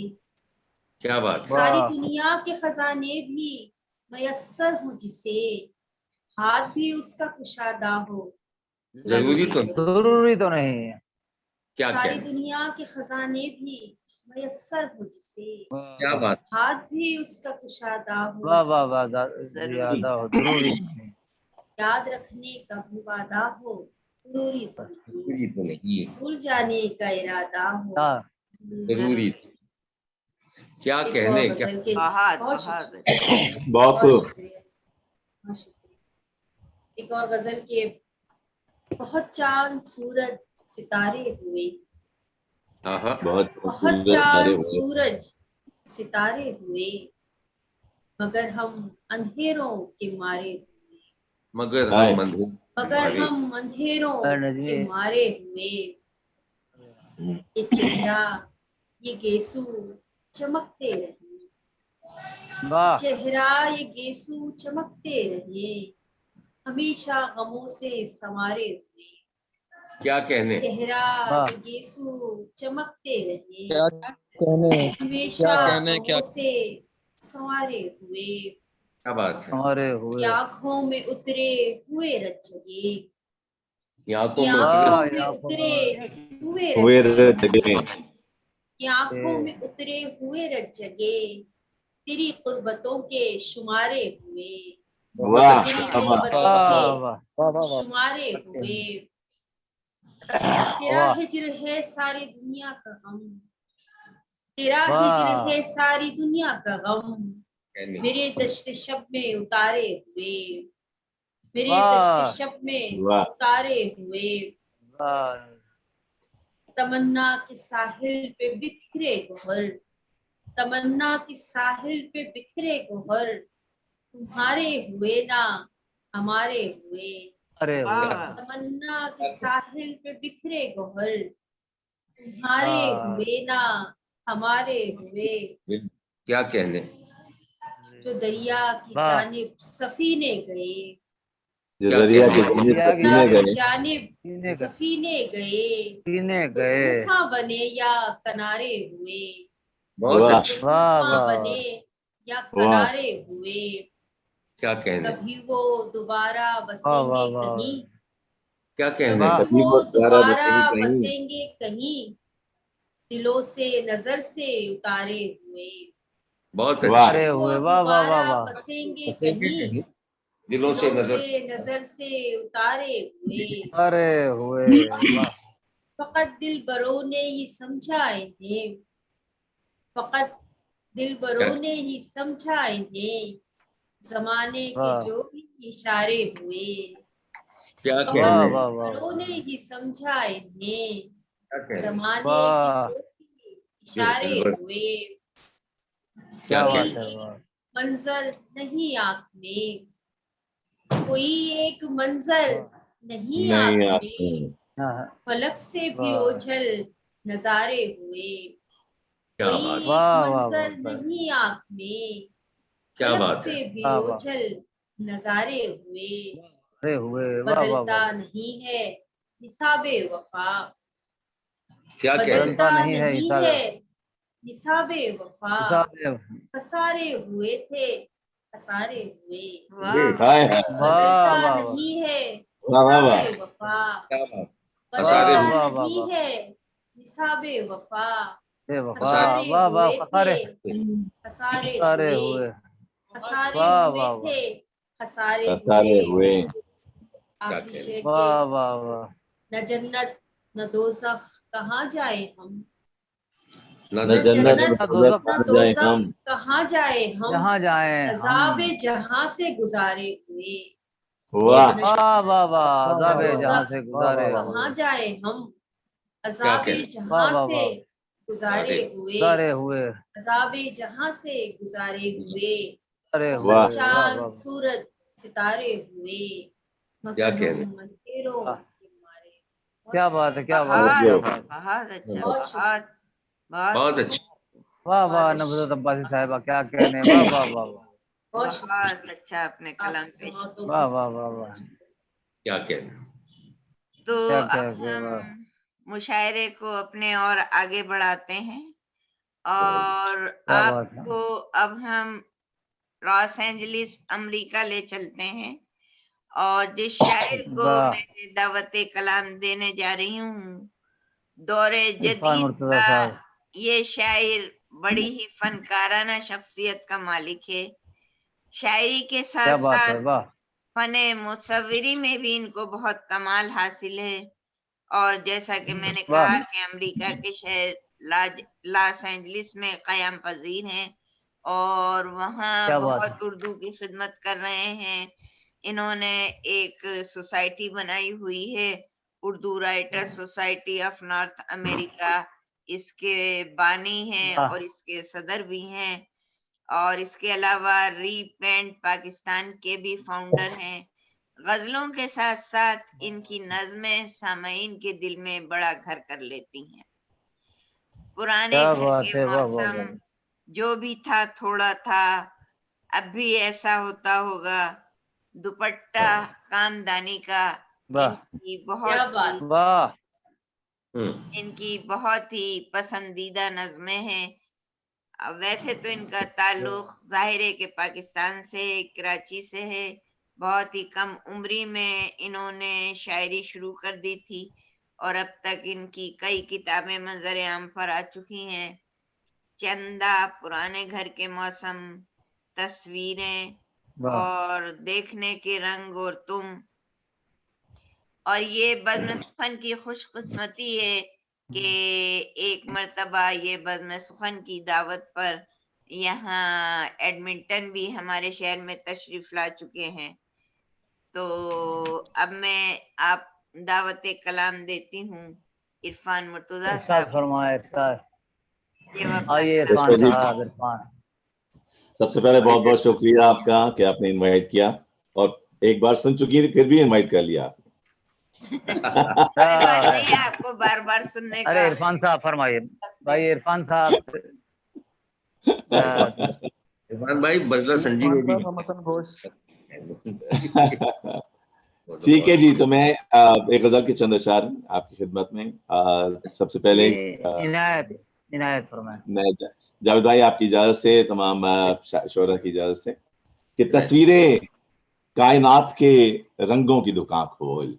क्या बात है? सारी वाह। दुनिया के खजाने भी मयस्सर हो जिसे, हाथ भी उसका कुशादा हो जरूरी तो नहीं। जरूरी तो नहीं। क्या सारी कहने? दुनिया के खजाने भी मयस्सर हो जिसे, क्या बात? हाथ भी उसका कुशादा हो वाह वाह वाह। ज्यादा हो जरूरी तो नहीं। याद रखने का भी वादा हो जरूरी तो नहीं, जरूरी तो नहीं। भूल जाने का इरादा हो हाँ। जरूरी। क्या एक कहने, और क्या गजल के बहुत बहुत बहुत शुक्रिया, बहुत बहुत खूब। शुक्रिया, बहुत शुक्रिया। एक और गजल के बहुत चांद सूरज सितारे हुए, हाँ हाँ, बहुत बहुत खूबसूरत सारे चांद हुए, सूरज सितारे हुए, मगर हम अंधेरों के मारे हुए, मगर हाय हम मंदिर मगर हमारे हम अंधेरों नजमी के मारे हुए। ये चेहरा ये गेसू चमकते रहे, वाह चेहरा ये गेसू चमकते रहे, हमेशा गमों से संवारे हुए। क्या कहने, चेहरा वाह ये गेसू चमकते रहे, क्या कहने, हमेशा क्या कहने, गमों से संवारे हुए। क्या बात है। हमारे ये हुए आंखों में उतरे हुए रच जगे, ये आंखों ये में उतरे वाह आंखों में या उतरे हुए हुए रच जगे, जगे, ये आंखों में उतरे हुए रच जगे, तेरी कुर्बतों के शुमारे हुए, बहुत वाह तेरी अच्छा। वाह कुर्बतों वाह के वाह वाह वाह वाह, शुमारे हुए। तेरा वाह हिज्र है सारी दुनिया का गम, तेरा हिज्र वाह है सारी दुनिया का गम, कहने, मेरे दश्त शब में उतारे हुए, मेरे वाह दश्त शब में वाह उतारे हुए। वाह तमन्ना के साहिल पे बिखरे गोहर, तमन्ना के साहिल पे बिखरे गोहर, तुम्हारे हुए ना हमारे हुए। अरे हुए वाह तमन्ना के साहिल पे बिखरे गोहर, तुम्हारे वाह हुए ना हमारे हुए। क्या कहने, जो दरिया की वाह जानिब सफीने गए, जो क्या दरिया के कहने, जमीन दरिया पर की दरिया पीने की गए, जानिब पीने गए सफीने गए, पीने तो गए तूफान बने या किनारे हुए, बहुत वाह अच्छा। तो वाह तूफान वाह बने या वाह किनारे हुए। क्या कहने, कभी वो दोबारा वाह वाह बसेंगे वाह कहीं, क्या कहने, वाह कभी कभी वो वो दोबारा दोबारा बसेंगे कहीं, बसेंगे कहीं, दिलों से नजर से उतारे हुए, बहुत वाह अच्छा। अरे कभी वो हुए वाह वाह वाह दोबारा वाह बसेंगे बसेंगे कहीं, कहीं, दिलों से दिलों नजर से नजर से उतारे हुए। अरे हुए वाह फकत दिल बरों ने ही समझा इन्हें, फकत दिल क्या, बरों ने ही समझा इन्हें, जमाने के वाह जो भी इशारे हुए। क्या वाह कहने, वाह दिल वाह बरों ने ही समझा इन्हें, क्या कहने, जमाने के वाह जो भी इशारे हुए। क्या क्या कोई बात कहने, है वाह मंजर नहीं आंख में, कोई एक मंजर नहीं आंख नहीं आते, में, हाँ, फलक से भी वाह ओझल नजारे हुए। क्या कोई बात, एक वाह वाह मंजर वाह नहीं आंख में, क्या फलक बात है। से भी वाह वाह ओझल नजारे हुए। अरे हुए वाह वाह बदलता वाह नहीं है निसाबे वफा, क्या कहने, बदलता बदलता नहीं है नहीं हिसाब है निसाबे वफा। हिसाब खसारे हुए थे खसारे हुए, वाह हाय हाय, वाह बदलता वाह वाह नहीं है वाह वाह वाह, निसाबे वफा, क्या बात, खसारे वाह बदलता हुए, वाह वाह नहीं वाह है निसाबे वफा। ए वफा खसारे वाह वाह हुए थे खसारे खसारे खसारे हुए, हुए खसारे वाह हुए वाह थे वाह खसारे सारे हुए। हुए, क्या आखिरी कहने, शेर के वाह वाह वाह न जन्नत न दोज़ख कहाँ जाए हम, न न न जन्नत जन्नत न न दोज़ख दोज़ख न कहाँ जाए दोज़ख हम, कहाँ जाए हम, जहाँ जाए हम अज़ाबे जहां से गुजारे हुए। वाह न वाह वाह वाह वाह वाह अज़ाबे वाह, जहाँ दोज़ख से वाह वाह गुजारे वाह, कहाँ हुए जाए हम, क्या अज़ाबे कहने, वाह जहां वाह से वाह गुजारे अरे हुए, गुजारे हुए अज़ाबे जहां से गुजारे हुए। गुजारे बहुत वाह हुए वाह चांद वाह सूरज सितारे हुए, क्या मगर कहने, हम अंधेरों वाह के मारे। क्या बहुत बात है क्या बात है बहुत क्या गजब, बात है बहुत अच्छा, बहुत शुक्रिया, बहुत बहुत बहुत अच्छा। वाह वाह बहुत नबज़त शुक्रिया, अब्बासी साहिबा क्या कहने वाह वाह वाह वाह बहुत शुक्रिया। बहुत अच्छा आपने कलाम आपकी पेश समातों वाह को वाह वाह वाह बहुत शुक्रिया। क्या कहने, तो क्या अब क्या हम वाह मुशायरे को अपने और आगे बढ़ाते हैं और क्या बात है आपको अब हम लॉस एंजलिस अमेरिका ले चलते हैं और जिस शायर को वाह मैं दावत कलाम देने जा रही हूँ दौरे इरफान जदीद मुर्तजा का साहब ये शायर बड़ी ही फनकाराना शख्सियत का मालिक है। शायरी के साथ क्या बात साथ है वाह फने मुसव्विरी में भी इनको बहुत कमाल हासिल है और जैसा कि मैंने वाह कहा कि अमेरिका के शहर लॉस एंजलिस में क़याम पजीर हैं और वहाँ क्या बात बहुत उर्दू की खिदमत कर रहे हैं। इन्होंने एक सोसाइटी बनाई हुई है, Urdu writer society of north America, इसके बानी हैं वाह। और इसके सदर भी हैं। और इसके अलावा रीपेंट पाकिस्तान के भी फाउंडर हैं। गजलों के साथ साथ इनकी नज़में सामईन के दिल में बड़ा घर कर लेती हैं। पुराने क्या घर बात के है, वाह वाह मौसम वाह। जो भी था थोड़ा था, अब भी ऐसा होता होगा। दुपट्टा कामदानी का वाह इनकी क्या बात। वाह। बहुत ही पसंदीदा नज़में हैं। वैसे तो इनका ताल्लुक जाहिर है कि पाकिस्तान से, कराची से है। बहुत ही कम उम्री में इन्होंने शायरी शुरू कर दी थी और अब तक इनकी कई किताबें मंजर आम पर आ चुकी हैं। चंदा, पुराने घर के मौसम, तस्वीरें वाह। और देखने के रंग और तुम। और ये बज़्म सुखन की खुशकिस्मती है कि एक मर्तबा ये बज़्म सुखन की दावत पर यहाँ एडमिंटन भी हमारे शहर में तशरीफ ला चुके हैं। तो अब मैं आप दावत कलाम देती हूँ इरफान मुर्तजा इरशाद साहब। फरमाए, इरशाद। ये वो अपना आइए कलाम इरफान जी। साहब, इरफान। सबसे पहले बहुत बहुत शुक्रिया आपका कि आपने इनवाइट किया, और एक बार सुन चुकी थी फिर भी इनवाइट कर लिया आपने। कोई बात नहीं है, आपको बार बार सुनने अरे का। इरफान साहब फरमाइए। भाई इरफान साहब। इरफान भाई बजला संजीव भी ठीक है जी, तो मैं एक गजल के चंद अशार आपकी खिदमत में। सबसे पहले इनायत इनायत फरमाए। मैं जावेद भाई आपकी इजाजत से, तमाम शोरा की इजाजत से, कि तस्वीरें कायनात के रंगों की दुकान खोल।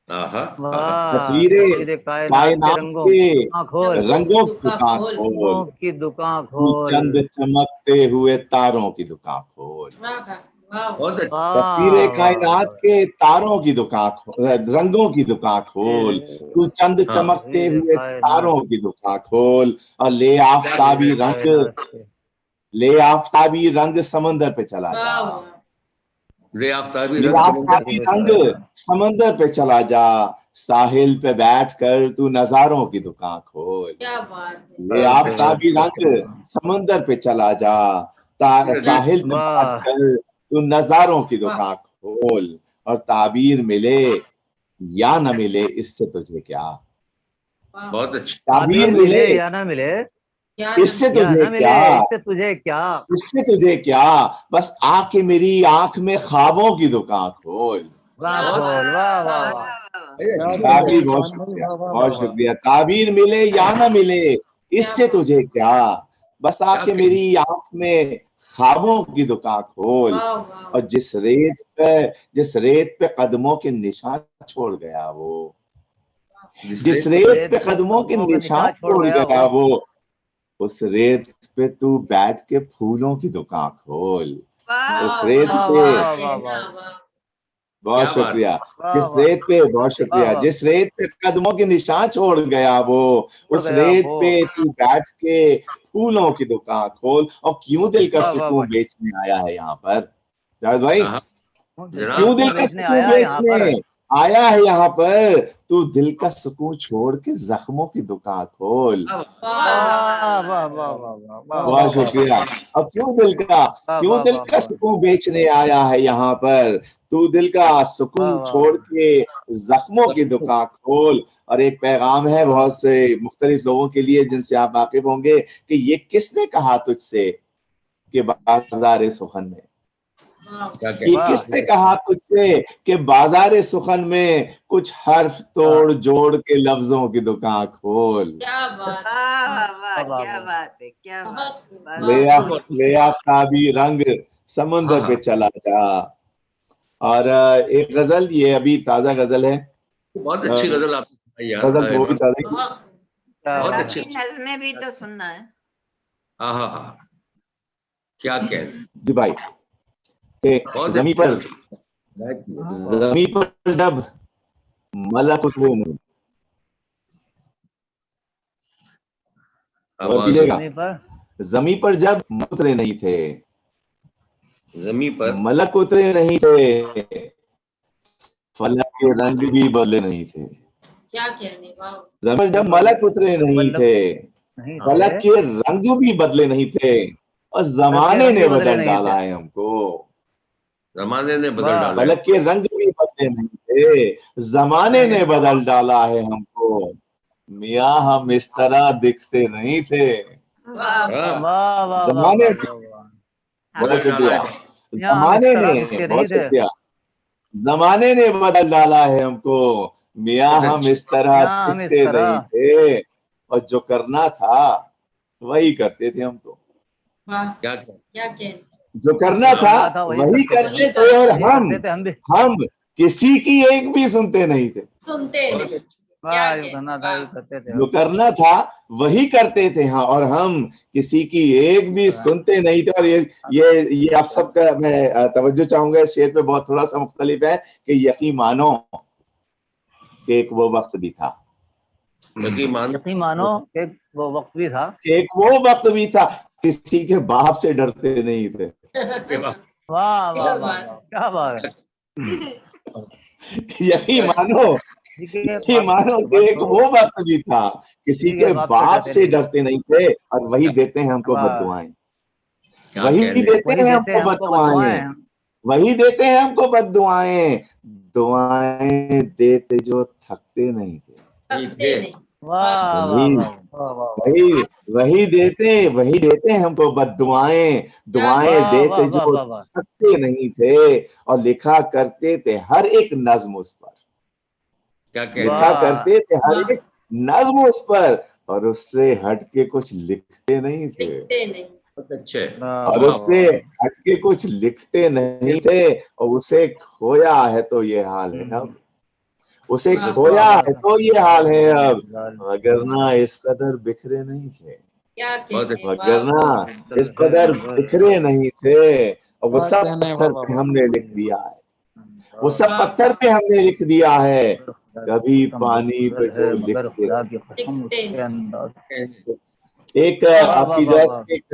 तस्वीरें कायनात के रंगों की दुकान खोल, की दुकान तू खोल। चंद चमकते हुए तारों की दुकान खोल। तस्वीरें कायनात के तारों की दुकान खोल, रंगों की दुकान खोल, तू चंद चमकते हुए तारों की दुकान खोल, और ले आफताबी रंग समंदर पे चला जा। ले आफताबी रंग समंदर पे चला जा, साहिल पे बैठ कर तू नजारों की दुकान खोल। ले आफताबी रंग समंदर पे चला जा, साहिल पे बैठ कर तू नजारों की दुकान खोल, और ताबीर मिले या न मिले इससे तुझे क्या। बहुत अच्छी। ताबीर मिले या ना मिले इससे तुझे क्या, इससे तुझे क्या, इससे तुझे क्या, बस आके मेरी आंख में ख्वाबों की दुकान खोल। वाह वाह वाह। ताबीर, बहुत शुक्रिया। ताबीर मिले या ना मिले इससे तुझे क्या, बस आके मेरी आंख में ख्वाबों की दुकान खोल, और जिस रेत पे कदमों के निशान छोड़ गया वो, जिस रेत पे कदमों के निशान छोड़ गया वो, उस रेत पे तू बैठ के फूलों की दुकान खोल। उस रेत पे, बहुत शुक्रिया, जिस रेत पे, बहुत शुक्रिया, जिस रेत पे कदमों के निशान छोड़ गया वो, उस रेत पे तू बैठ के फूलों की दुकान खोल। और क्यों दिल का सुकून बेचने आया है यहाँ पर जावेद भाई, क्यों दिल का सुकून बेचने आया है यहाँ पर, तू दिल का सुकून छोड़ के जख्मों की दुकान खोल। बहुत शुक्रिया। अब क्यों दिल का सुकून बेचने आया है यहाँ पर, तू दिल का सुकून छोड़ के जख्मों की दुकान खोल। और एक पैगाम है बहुत से मुख्तलिफ लोगों के लिए जिनसे आप वाकिफ होंगे कि ये किसने कहा तुझसे कि बाज़ार सुखन में, ये किसने कहा तुझसे कि बाजार सुखन में कुछ हर्फ तोड़ जोड़ के लफ्जों की दुकान खोल। क्या बात है, क्या बात। ले आफताबी रंग समंदर पे चला जा। और एक गजल, ये अभी ताजा गजल है, बहुत अच्छी गजल आपने गजल वो भी ताजा, बहुत अच्छी नज़्में भी तो सुनना है। हाँ, क्या कह जी भाई, जमी पर जब मलकुत वो और कीजिएगा, जमीन पर जमीन पर जब उतरे नहीं थे, जमीन पर मलक उतरे नहीं थे, फलक के रंग भी बदले नहीं थे। क्या कहने, वाह। जमीन पर जब मलक उतरे नहीं थे, नहीं फलक थे, के रंग भी बदले नहीं थे, और जमाने रंग ने भी बदले बदल नहीं डाला थे। है हमको। जमाने ने बदल वाह। डाला है। फलक के रंग भी बदले नहीं थे, जमाने ने बदल डाला है हमको। मियाँ हम इस तरह दिखते नहीं थे। वाह हाँ, वाह वाह वाह जमाने वाह वाह वाह। बहुत बदल डाला शुक्रिया, है। यहाँ हम इस जमाने तरह ने, दिखते बहुत नहीं थे। शुक्रिया, जमाने ने बदल डाला है हमको। मियाँ बहुत हम अच्छा। इस तरह यहाँ हम इस दिखते तरह, नहीं थे, और जो करना था वही करते थे हम तो। वाह, क्या क्या कहने। जो करना था वही करते थे, और वही करते थे हम भी। हम किसी की एक भी सुनते नहीं थे। सुनते बहुत नहीं, अच्छा। क्या वाह, जो कहने, करना था वही वाह। करते थे जो हम। करना था वही करते थे, हाँ, और हम किसी की एक भी सुनते नहीं थे। और ये आप सबका मैं तवज्जो चाहूंगा, इस शेर पे बहुत थोड़ा सा मुख्तलिफ है कि यकीन मानो कि एक वो वक्त भी था, यकीन मानो कि वो वक्त भी था, कि एक वो वक्त भी था किसी के बाप से डरते नहीं थे। वाह वाह क्या वाह बात वाह, क्या बात है। यकीन मानो, किसी के यकीन बाप मानो से कि एक तो वो वक्त भी था किसी किसी के बाप से नहीं थे। डरते नहीं थे, और वही देते हैं हमको वाह। बद्दुआएं, क्या वही कहने। देते वही हैं देते हमको हैं हमको बद्दुआएं, बद्दुआएं। वही देते हैं हमको बद्दुआएं, दुआएं देते जो थकते नहीं थे। थकते नहीं, वाह वाह वही वाह वाह वाह वही वही देते हैं हमको बद्दुआएं, दुआएं वाह वाह देते वाह जो वाह वाह। थकते नहीं थे, और लिखा करते थे हर एक नज्म उस पर, क्या कहने। लिखा वाह करते थे हर वाह। एक नज्म उस पर, और उससे हट के कुछ लिखते नहीं थे, दिखते नहीं, बहुत अच्छे। और उससे हट के कुछ लिखते नहीं थे, और उसे खोया है तो ये हाल है अब, उसे वाह। खोया है तो ये हाल है अब, वगरना इस कदर बिखरे नहीं थे, क्या बहुत कहने, वाह। वगरना इस कदर बिखरे नहीं थे। और वो सब कहने, पत्थर वाह, पे वाह, हमने लिख दिया है, वो सब वाह, पत्थर पे हमने लिख दिया है, कभी कसम पानी पे है जो मगर लिखते खुदा थे। की कसम दिखते उसके अंदर। एक वाह वाह आपकी वाह इजाजत वाह से एक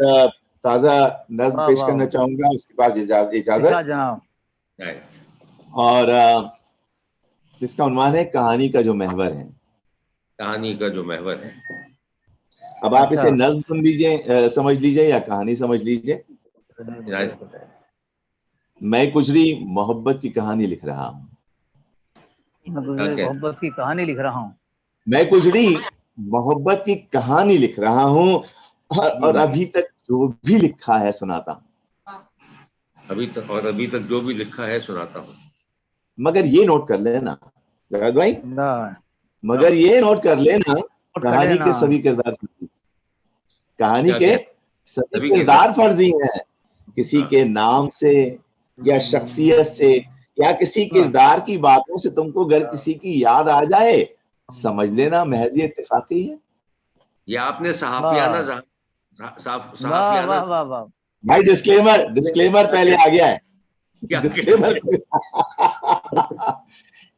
ताजा नज्म वाह पेश वाह करना वाह। चाहूंगा, उसके बाद इजाजत। इरशाद जनाब। और जिसका उन्वान है कहानी का जो महवर है। कहानी का जो महवर है। अब आप अच्छा। इसे नज्म सुन लीजिए, समझ लीजिए, या कहानी समझ लीजिए। मैं गुजरी मोहब्बत की कहानी लिख रहा हूँ, मैं गुजरे मोहब्बत की कहानी लिख रहा हूँ, मैं गुजरी मोहब्बत की कहानी लिख रहा हूँ, और अभी तक जो भी लिखा है सुनाता हूँ। अभी तक जो भी लिखा है सुनाता हूँ। मगर ये नोट कर लेना जवेद भाई, ना मगर ये नोट कर लेना, कर कहानी लेना। के सभी किरदार फर्जी, कहानी क्या के कहते? सभी सभी किरदार फर्जी हैं, किसी हाँ। के नाम से या शख्सियत से या किसी किरदार की बातों से तुमको अगर किसी की याद आ जाए, समझ लेना महज ये इत्तेफाकी है। ये आपने वाह वाह वाह वाह वाह। भाई डिस्क्लेमर पहले आ गया है, क्या डिस्क्लेमर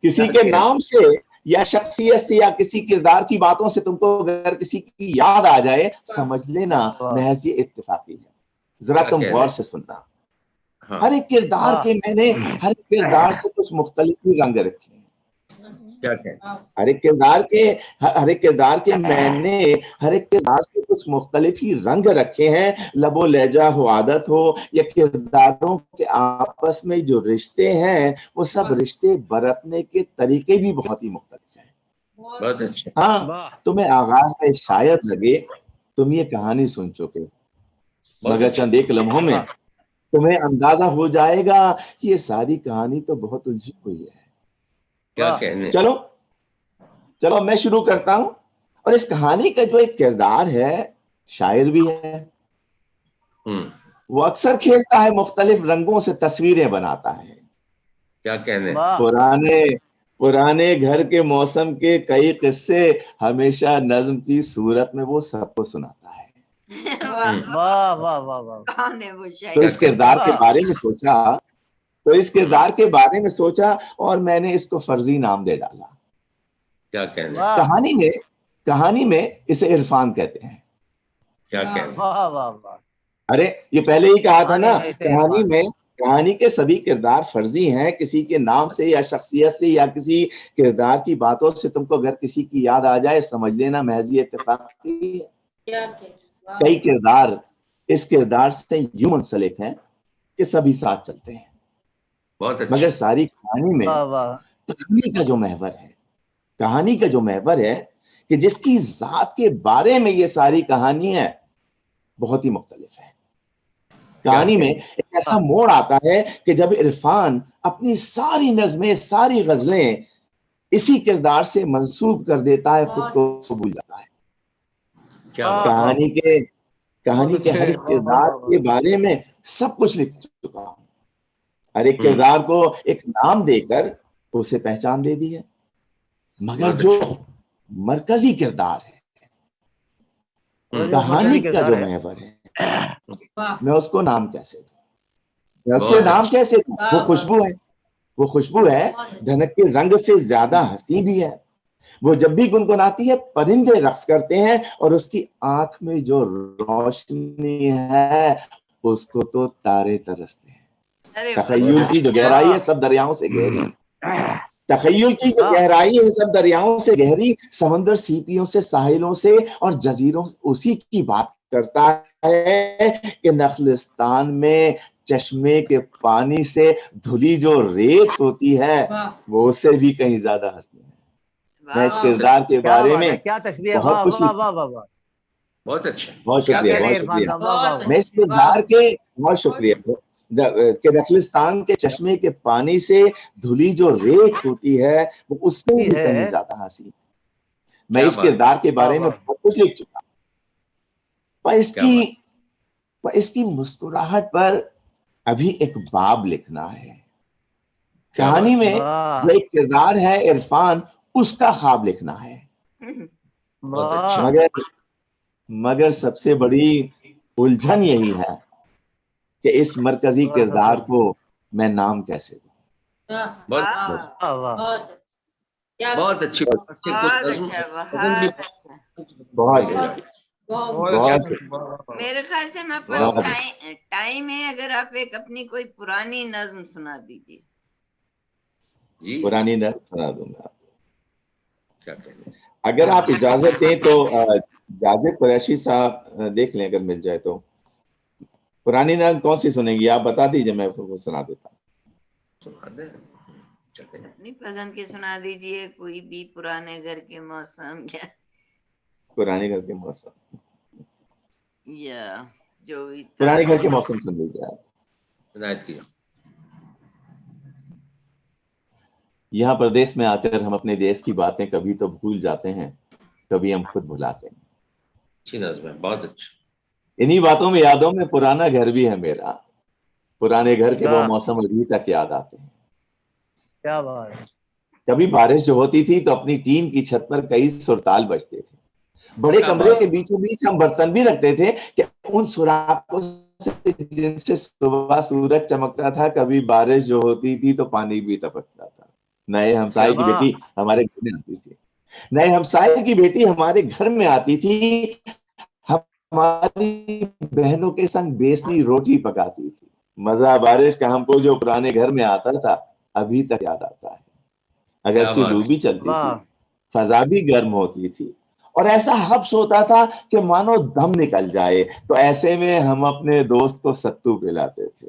किसी के कहते? नाम से या शख्सियत से या किसी किरदार की बातों से तुमको अगर किसी की याद आ जाए, समझ लेना महज ये इत्तेफाकी है। जरा तुम गौर से सुनना, हाँ। हर एक किरदार के मैंने हर एक किरदार से कुछ मुख्तलिफ ही रंग रखे हैं। क्या कहते? हर एक किरदार के मैंने हर एक किरदार से कुछ मुख्तलिफ ही रंग रखे हैं। लबो लहजा हो, आदत हो, या किरदारों के आपस में जो रिश्ते हैं, वो सब रिश्ते बरतने के तरीके भी बहुत ही मुख्तलिफ हैं। बहुत अच्छे। हाँ, तुम्हें आगाज में शायद लगे तुम ये कहानी सुन चुके, मगर चंद एक लम्हों में तुम्हें अंदाजा हो जाएगा कि ये सारी कहानी तो बहुत उलझी हुई है। क्या कहने? चलो मैं शुरू करता हूं। और इस कहानी का जो एक किरदार है, शायर भी है, वो अक्सर खेलता है, मुख्तलिफ रंगों से तस्वीरें बनाता है। क्या कहने? पुराने घर के मौसम के कई किस्से हमेशा नज्म की सूरत में वो सबको सुनाता है। वाह वाह वाह वाह। कौन है वो शायर? तो इस किरदार के बारे में सोचा और मैंने इसको फर्जी नाम दे डाला। क्या कहने? कहानी में इसे इरफान कहते हैं। क्या कह रहे हैं? वाह वाह वाह। अरे ये पहले ही कहा था ना, कहानी में कहानी के सभी किरदार फर्जी हैं। किसी के नाम से या शख्सियत से या किसी किरदार की बातों से तुमको अगर किसी की याद आ जाए, समझ लेना महज इत्तेफाकी है। कई किरदार इस किरदार से यूं मुंसलिक हैं कि सभी साथ चलते हैं, बहुत अच्छा। मगर सारी कहानी में वाह वाह। कहानी का जो महवर है, कहानी का जो महवर है कि जिसकी जात के बारे में ये सारी कहानी है, बहुत ही मुख्तलिफ है। कहानी में एक ऐसा मोड़ आता है कि जब इरफान अपनी सारी नज़में, सारी गजलें इसी किरदार से मंसूब कर देता है, खुद को भूल जाता है। कहानी के हर एक किरदार के बारे में सब कुछ लिख चुका हूं। हर एक किरदार को एक नाम देकर उसे पहचान दे दी है, मगर जो मरकजी किरदार है, कहानी का जो महवर है, मैं उसको नाम कैसे दूं? मैं उसको नाम कैसे दूं? वो खुशबू है, वो खुशबू है धनक के रंग से ज्यादा हंसी भी है। वो जब भी गुनगुनाती है परिंदे रक्स करते हैं, और उसकी आंख में जो रोशनी है उसको तो तारे तरसते हैं। तखय्युल की जो गहराई है सब दरियाओं से गहरी, तखय्युल की जो गहराई है सब दरियाओं से गहरी, समंदर सीपियों से, साहिलों से और जजीरों उसी की बात करता है कि नखलिस्तान में चश्मे के पानी से धुली जो रेत होती है वो उससे भी कहीं ज्यादा हंसती है। मैं इस किरदार के बारे में क्या तस्वीर है। बहुत कुछ, बहुत अच्छा, बहुत शुक्रिया, बहुत शुक्रिया। मैं इस किरदार के बहुत शुक्रिया कि नखलिस्तान के चश्मे के पानी से धुली जो रेत होती है वो उससे भी कहीं ज्यादा हंसी। मैं इस किरदार के बारे में बहुत कुछ लिख चुका, पर इसकी मुस्कुराहट पर अभी एक बाब लिखना है। कहानी में जो एक किरदार है इरफान, उसका ख्वाब लिखना है। मगर सबसे बड़ी उलझन यही है कि इस मरकजी किरदार को मैं नाम कैसे दूं। बहुत अच्छी, बहुत। मेरे ख्याल से मैं आपको टाइम है, अगर आप एक अपनी कोई पुरानी नज्म सुना दीजिए। जी, पुरानी नज्म सुना दूंगा, क्या कहें? अगर आप इजाजत दें तो जाजिब कुरैशी साहब देख लें, अगर मिल जाए तो। पुरानी नज्म कौन सी सुनेंगी आप बता दीजिए, मैं वो सुना देता हूँ। अपनी पसंद की सुना दीजिए, कोई भी। पुराने घर के मौसम या पुराने घर के मौसम, या जो भी पुराने घर के मौसम सुन लीजिए आप। यहाँ प्रदेश में आकर हम अपने देश की बातें कभी तो भूल जाते हैं, कभी हम खुद भुलाते हैं। अच्छी नज़्म है, बहुत अच्छी। इन्हीं बातों में, यादों में पुराना घर भी है मेरा, पुराने घर के वो मौसम अभी तक याद आते हैं। क्या बात है। कभी बारिश जो होती थी तो अपनी टीन की छत पर कई सुरताल बजते थे। बड़े कमरे के बीचों बीच हम बर्तन भी रखते थे कि उन सुराखों से जिनसे सुबह सूरज चमकता था, कभी बारिश जो होती थी तो पानी भी टपकता था। नए हमसाये की बेटी हमारे घर में आती थी, नए हमसाये की बेटी हमारे घर में आती थी, हमारी बहनों के संग बेसनी रोटी पकाती थी। मजा बारिश का हमको जो पुराने घर में आता था अभी तक याद आता है। अगर चुल्लू भी चलती थी, फजा भी गर्म होती थी, और ऐसा हब्स होता था कि मानो दम निकल जाए, तो ऐसे में हम अपने दोस्त को सत्तू पिलाते थे।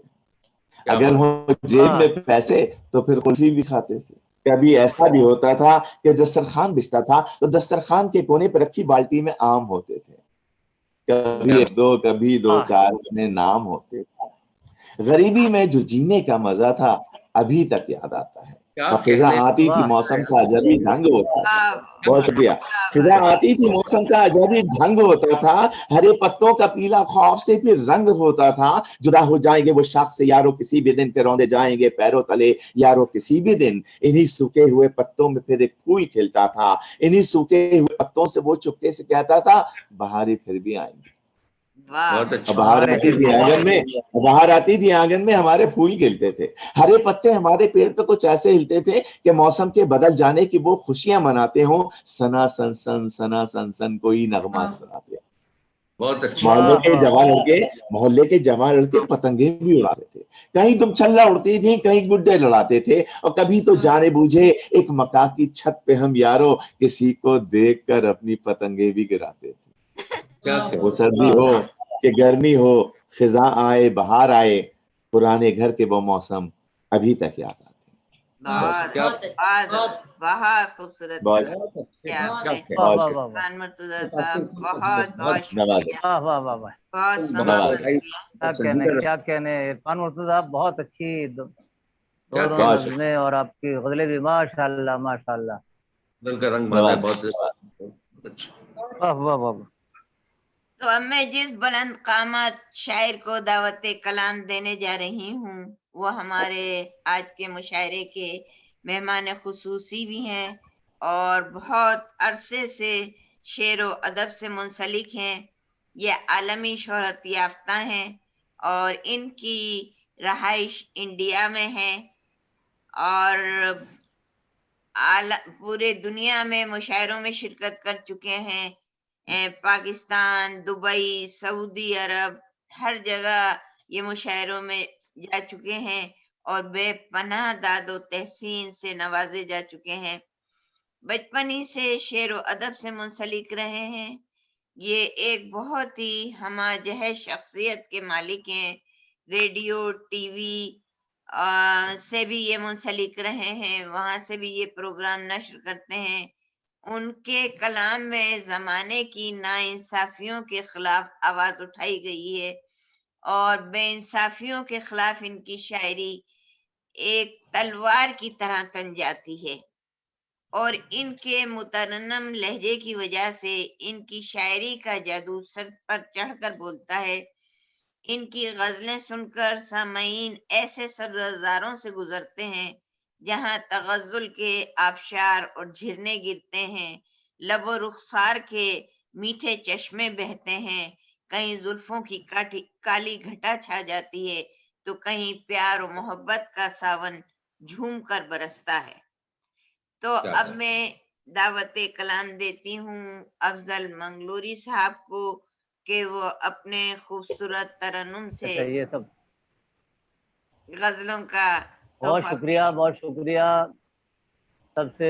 अगर हो जेब में पैसे तो फिर कुल्फी भी खाते थे। कभी ऐसा भी होता था कि दस्तरखान बिछता था तो दस्तरखान के कोने पर रखी बाल्टी में आम होते थे, कभी एक दो, कभी दो चार में नाम होते थे। गरीबी में जो जीने का मजा था अभी तक याद आता है। फिजा आती थी, मौसम का अजबी ढंग होता था। बहुत शुक्रिया। फिजा आती थी, मौसम का अजबी ढंग होता था, हरे पत्तों का पीला खौफ से फिर रंग होता था। जुदा हो जाएंगे वो शाख से यारो किसी भी दिन, रौंदे जाएंगे पैरों तले यारो किसी भी दिन। इन्हीं सूखे हुए पत्तों में फिर एक फूल खिलता था, इन्हीं सूखे हुए पत्तों से वो चुपके से कहता था बहारें फिर भी आएंगी। बाहर आती थी आंगन में हमारे फूल खिलते थे, हरे पत्ते हमारे पेड़ पे कुछ ऐसे हिलते थे कि मौसम के बदल जाने की वो खुशियां मनाते हो। सना सन सन सना सन सन कोई नगमा सुनाते। बहुत अच्छी मोहल्ले के जवान लड़के पतंगे भी उड़ाते थे। कहीं तुम छल्ला उड़ती थी, कहीं गुड्डे लड़ाते थे, और कभी तो जाने बूझे एक मकान की छत पे हम यारो किसी को देखकर अपनी पतंगे भी गिराते थे। वो सर्दी हो कि गर्मी हो, खिजा आए बहार आए, पुराने घर के वो मौसम अभी तक याद आते बहुत खूबसूरत खान मर्तुजा साहब, बहुत बहुत शुक्रिया, बहुत क्या कहने इरफान मुर्तजा साहब, बहुत अच्छी दोनों नज़्में और आपकी गज़लें भी माशाल्लाह माशाल्लाह। का रंग माना बहुत वाह वाह वाह। तो अब मैं जिस बुलंद कामत शायर को दावत कलाम देने जा रही हूँ वो हमारे आज के मुशायरे के मेहमान खुसूसी भी हैं और बहुत अरसे से शेर व अदब से मुंसलिक हैं। ये आलमी शोहरत याफ्ता हैं और इनकी रहाइश इंडिया में है और पूरे दुनिया में मुशायरों में शिरकत कर चुके हैं। पाकिस्तान, दुबई, सऊदी अरब, हर जगह ये मुशायरों में जा चुके हैं और बेपनाह दादो तहसीन से नवाजे जा चुके हैं। बचपन ही से शेर व अदब से मुंसलिक रहे हैं। ये एक बहुत ही हमाजह शख्सियत के मालिक हैं। रेडियो, टीवी से भी ये मुंसलिक रहे हैं, वहां से भी ये प्रोग्राम नश्र करते हैं। उनके कलाम में जमाने की नाइंसाफियों के खिलाफ आवाज उठाई गई है और बेइंसाफियों के खिलाफ इनकी शायरी एक तलवार की तरह तन जाती है और इनके मुतरन्नम लहजे की वजह से इनकी शायरी का जादू सर पर चढ़कर बोलता है। इनकी गजलें सुनकर सामईन ऐसे सरदारों से गुजरते हैं जहां तगज़्ज़ुल के आबशार और झरने गिरते हैं, लबो रुखसार के मीठे चश्मे बहते हैं, कहीं जुल्फों की काली घटा छा जाती है तो कहीं प्यार और मोहब्बत का सावन झूम कर बरसता है। तो अब मैं दावत कलाम देती हूँ अफजल मंगलूरी साहब को कि वो अपने खूबसूरत तरन्नुम से ये सब गजलों का बहुत शुक्रिया। सबसे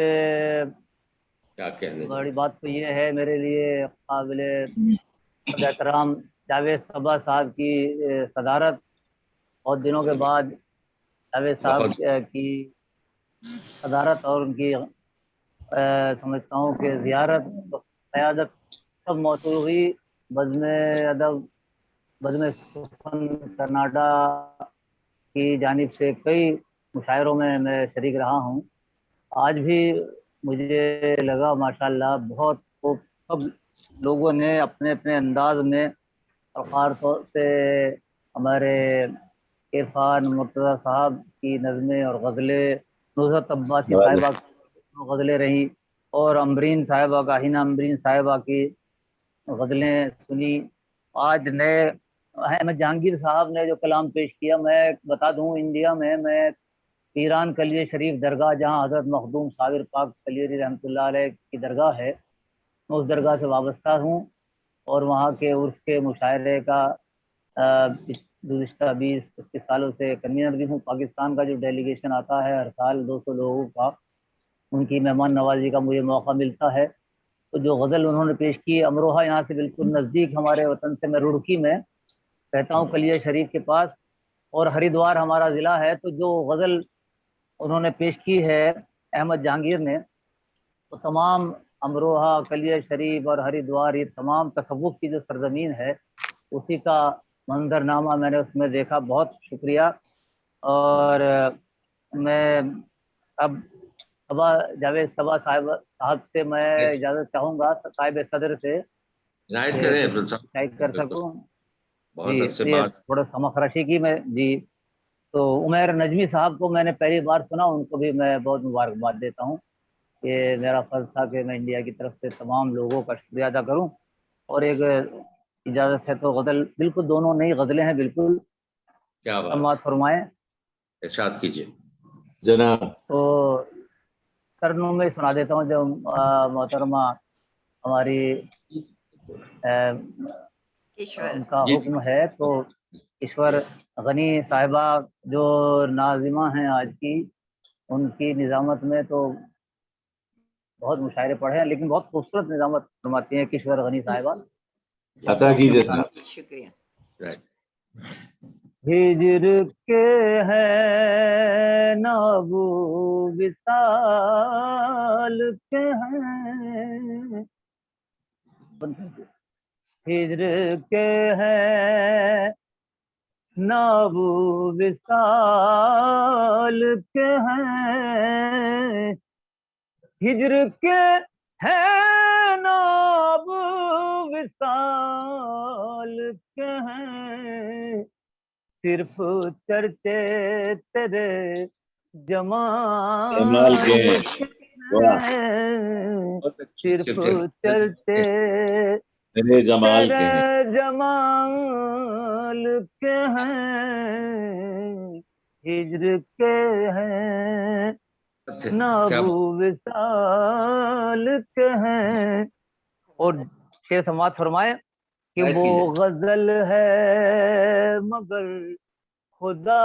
क्या कहने बड़ी बात तो ये है मेरे लिए काबिल एहतराम जावेद सबा साहब की सदारत। बहुत दिनों के बाद जावेद साहब की सदारत और उनकी समझता हूँ कि ज़ियारत क़यादत सब मौसूल हुई। बज़्म अदब बज़्म सुखन कर्नाटका की जानिब से कई मुशायरों में मैं शरीक रहा हूँ। आज भी मुझे लगा माशाल्लाह बहुत खूब, सब लोगों ने अपने अपने अंदाज में और ख़ास तौर से हमारे इरफान मुर्तज़ा साहब की नज़में और गज़लें, नुज़रत अब्बासी साहिबा गज़लें रहीं और अम्बरीन साहिबा का हिना अम्बरीन साहिबा की गज़लें सुनी। आज नए अहमद जहांगीर साहब ने जो कलाम पेश किया, मैं बता दूं इंडिया में मैं ईरान कलिये शरीफ दरगाह जहां हज़रत मखदूम साबिर पाक कलियरी रहमतुल्लाह अलैह की दरगाह है, मैं उस दरगाह से वाबस्ता हूँ और वहाँ के उर्स के मुशायरे का गुज़िश्ता 20-25 सालों से कन्वीनर भी हूँ। पाकिस्तान का जो डेलीगेशन आता है हर साल 200 लोगों का, उनकी मेहमान नवाजी का मुझे मौका मिलता है। तो जो गज़ल उन्होंने पेश की, अमरोहा यहाँ से बिल्कुल नज़दीक हमारे वतन से, मैं रुड़की में रहता हूँ कलिया शरीफ के पास, और हरिद्वार हमारा ज़िला है। तो जो गज़ल उन्होंने पेश की है अहमद जहांगीर ने, तो तमाम अमरोहा, कलिया शरीफ और हरिद्वार, ये तमाम तसव्वुफ़ की जो सरजमीन है उसी का मंजरनामा मैंने उसमें देखा। बहुत शुक्रिया। और मैं अब जावेद सबा साहब से मैं इजाज़त चाहूँगा साहिब सदर से कर सकूँ जी। थोड़ा समखराशी की मैं जी। तो उमैर नजमी साहब को मैंने पहली बार सुना, उनको भी मैं बहुत मुबारकबाद देता हूँ। ये मेरा फर्ज था कि मैं इंडिया की तरफ से तमाम लोगों का शुक्रिया अदा करूँ। और एक इजाज़त है तो गज़ल, बिल्कुल दोनों नई गज़लें हैं, बिल्कुल समाअत फरमाएं, इरशाद कीजिए जनाब। तो तरन्नुम में सुना देता हूँ जो मोहतरमा हमारी उनका हुक्म है। तो ईश्वर गनी साहिबा जो नाजिमा हैं आज की, उनकी निजामत में तो बहुत मुशायरे पढ़े हैं, लेकिन बहुत खूबसूरत निजामत फरमाती हैं किश्वर गनी साहिबा। अता कीजिए साहब। शुक्रिया। हिजर के है नाबू विसाल के हैं, हिजर के है नाबू विसाल के हैं, हिजर के है नाबू विसाल के हैं, सिर्फ चर्चे तेरे जमाल के हैं, सिर्फ चर्चे तेरे जमाल के हैं, जमाल के हैं, हिजर के हैं नाबू विसाल के हैं। और शेर समाज फरमाए कि वो गजल है मगर खुदा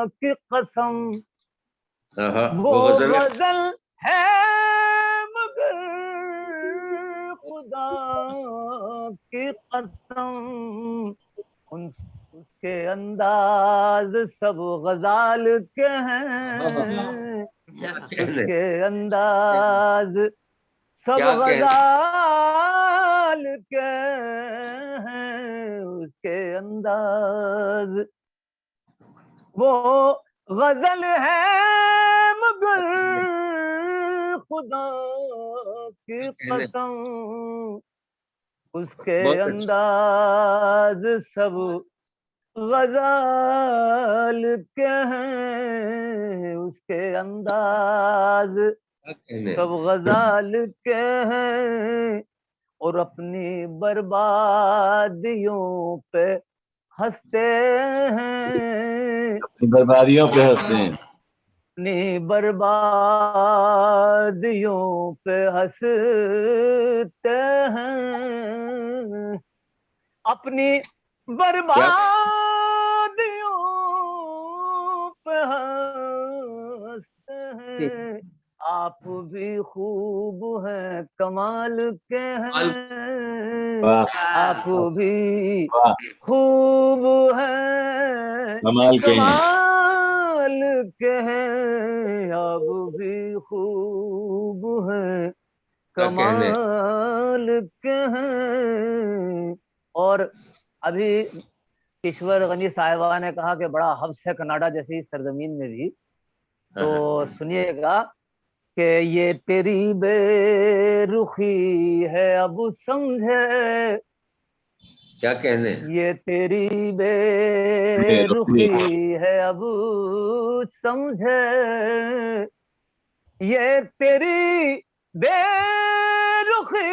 की कसम, वो गजल है मगर खुदा की कसम, उसके अंदाज सब गजाल के हैं, उसके अंदाज सब गजाल के हैं, उसके अंदाज वो गजल है मगर खुदा की कसम, उसके अंदाज सब गजाल के हैं, उसके अंदाज सब गजाल के हैं। और अपनी बर्बादियों पे हंसते हैं, अपनी बर्बादियों पे हंसते हैं, अपनी बर्बादियों पे हंसते हैं, अपनी बर्बादियों पे हंसते हैं। आप भी खूब हैं कमाल के हैं, आप भी खूब हैं कमाल के हैं, कमाल के हैं, आप भी खूब हैं कमाल के हैं। और अभी ईश्वर गनी साहिबा ने कहा कि बड़ा हब्स है कनाडा जैसी सरजमीन में भी, तो सुनिएगा कि ये तेरी बेरुखी है अब समझे, क्या कहने, ये तेरी बेरुखी है अब समझे, ये तेरी बेरुखी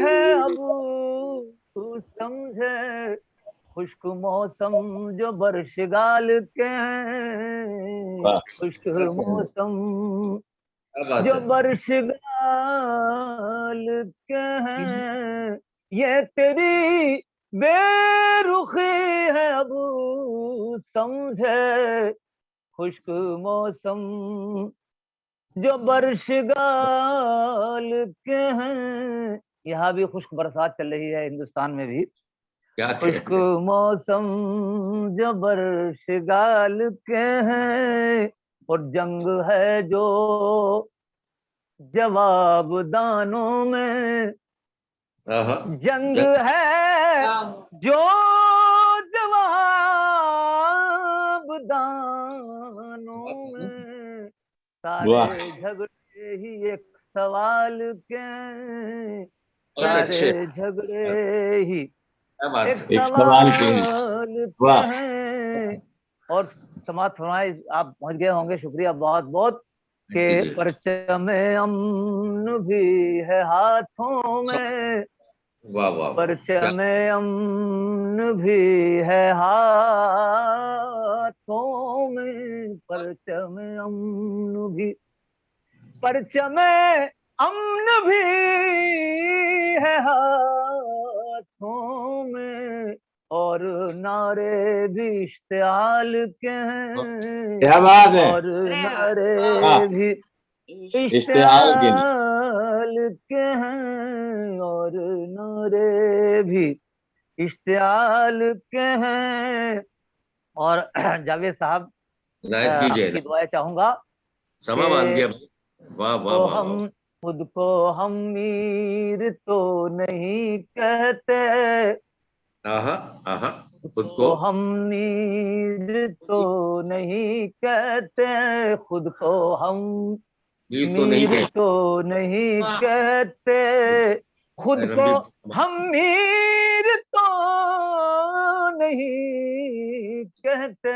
है अब समझे, खुश्क मौसम जो बरशगाल के हैं, खुश्क मौसम जो बरशगाल के हैं, ये तेरी बेरुखी है अब समझे, खुश्क मौसम जो बरशगाल के हैं। यहाँ भी खुश्क बरसात चल रही है हिंदुस्तान में भी, खुश्क मौसम जो बरशगाल के हैं। और जंग है जो जवाब दानों में, जंग है जो जवाब दानों में, सारे झगड़े ही एक सवाल के, सारे झगड़े ही एक सवाल के हैं। और समाप्त फरमाए, आप पहुंच गए होंगे, शुक्रिया बहुत बहुत, के परचमे अमन भी है हाथों में, परचमे अमन भी है हाथों में, परचमे अमन भी, परचमे अमन भी है हाथों और नारे भी इश्तियाल के हैं, क्या बात है, और नारे वाह, भी इश्तिहाल के नहीं। इश्तियाल के हैं, और नारे भी इश्तियाल के हैं। और जावेद साहब इनायत कीजिए, की दुआएं चाहूंगा समा मान गया। कि वाह वाह तो वाह हम वाह। खुद को हम मीर तो नहीं कहते, आहा आहा, खुद को तो हम मीर तो नहीं कहते, खुद को हम मीर तो नहीं मीर कहते। तो नहीं कहते, खुद को रणबीर, हम मीर तो नहीं कहते,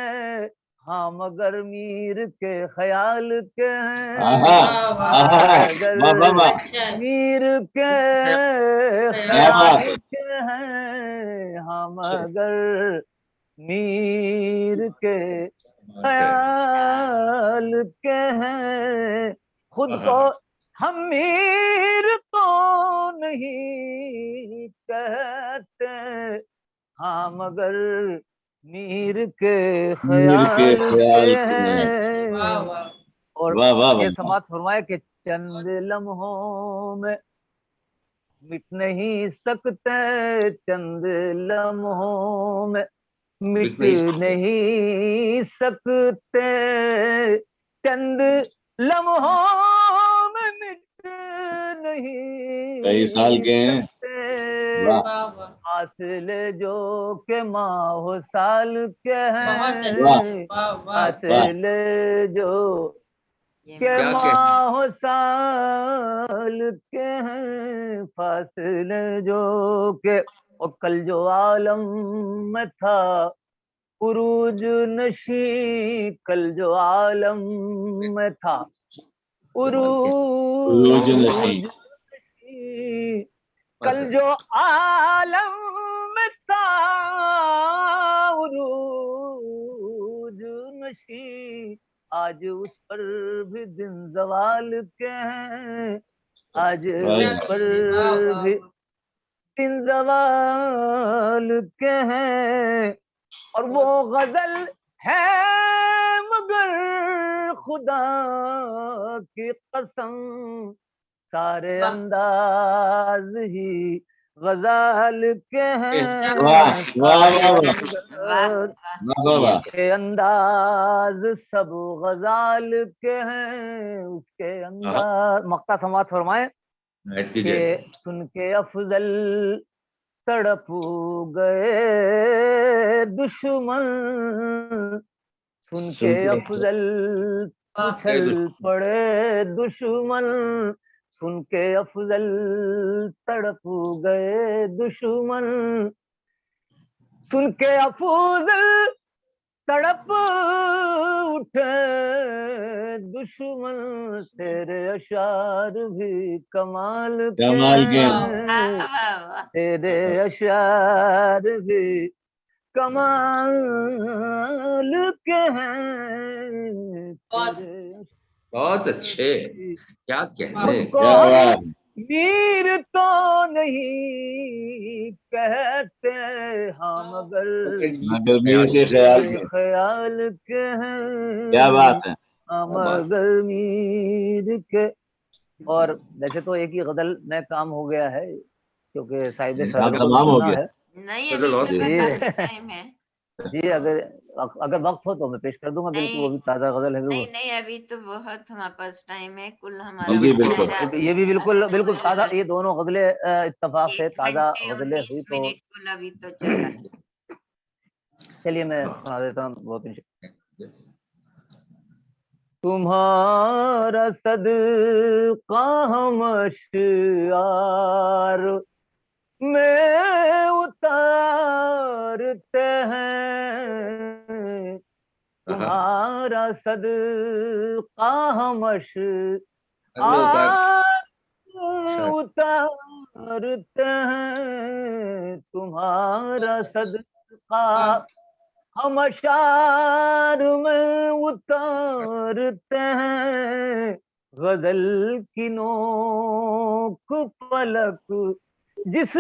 हाँ मगर मीर के ख्याल के आहा, हैं, आहा, मगर वाह वाह वाह, मीर के क्या बात ख्याल है, के हैं, हाँ मगर मीर के बात है। ख्याल के हैं, खुद को आहा, हम मीर तो नहीं कहते, हाँ मगर मीर के मीर के ख्याल के ख्याल के हैं। हैं। और वाह वाह ये वाह, समाज फरमाए कि चंद लम्हों में मिट नहीं सकते, चंद लम्हों में मिट बिक नहीं सकते। नहीं सकते, चंद लम्हों में मिट कई साल नहीं के हैं, सकते, वाह, फासले जो के माहो साल के वाह हैं, वाह, फासले जो के क्या कह माहो साल के हैं, फासले जो के। और कल जो आलम में था उरूज नशी, कल जो आलम में था कमाल के रोज नशी, उरूज नशी, बात कल है। जो आलम में था उरूज नशी, आज उस पर भी दिन जवाल के हैं, आज उस पर भी दिन जवाल के हैं। और वो गजल है मगर खुदा की कसम, सारे अंदाज ही गजाल के हैं, वाह वाह सारे वाह अंदाज वाह वाह, के अंदाज सब गजाल के हैं, उसके आहा, अंदाज। मक्ता समात फरमाए इनायत कि कीजिए। सुन के अफजल तड़प गए दुश्मन, सुन के सुन के अफजल ये उछल दुश्मन, पड़े दुश्मन, सुन के अफजल तड़प गए दुश्मन, सुन के अफजल तड़प उठे दुश्मन, तेरे अशार भी कमाल के कमाल के हैं, हैं, तेरे अशार भी कमाल के हैं, तेरे बहुत अच्छे, क्या कहने। खुद को क्या हम बात, मीर तो नहीं कहते, हाँ मगर मगर मीर के ख्याल के के, ख्याल के क्या हैं, बात है, हाँ क्या बात। मगर मीर के। और वैसे तो एक ही गजल में काम हो गया है, क्योंकि साहिब काम सदर को भी तमाम हो सुनना गया, है। नहीं गजल अभी और तो जी काफी टाइम है। जी, अगर वक्त हो तो मैं पेश कर दूंगा, बिल्कुल वो नहीं भी ताजा गजल है नहीं बिल्कुल। नहीं अभी तो बहुत हमारे पास टाइम है, कुल हमारा जी जी बिल्कुल, मुशायरा ये भी बिल्कुल अभी बिल्कुल कुल ताजा, ये दोनों गजलें इत्तेफाक से 1 ताजा घंटे गजलें 19 हुई तो मिनट कुल अभी तो चल रहा है। चलिए मैं सुना देता हूँ बहुत ही। तुम्हारा सदका हम अश्यार में उतारते हैं, आहा, तुम्हारा सदका हम हमने उतार शायद। उतारते हैं, तुम्हारा सदका हम अशार में उतारते हैं, गजल की नोक पलक जिस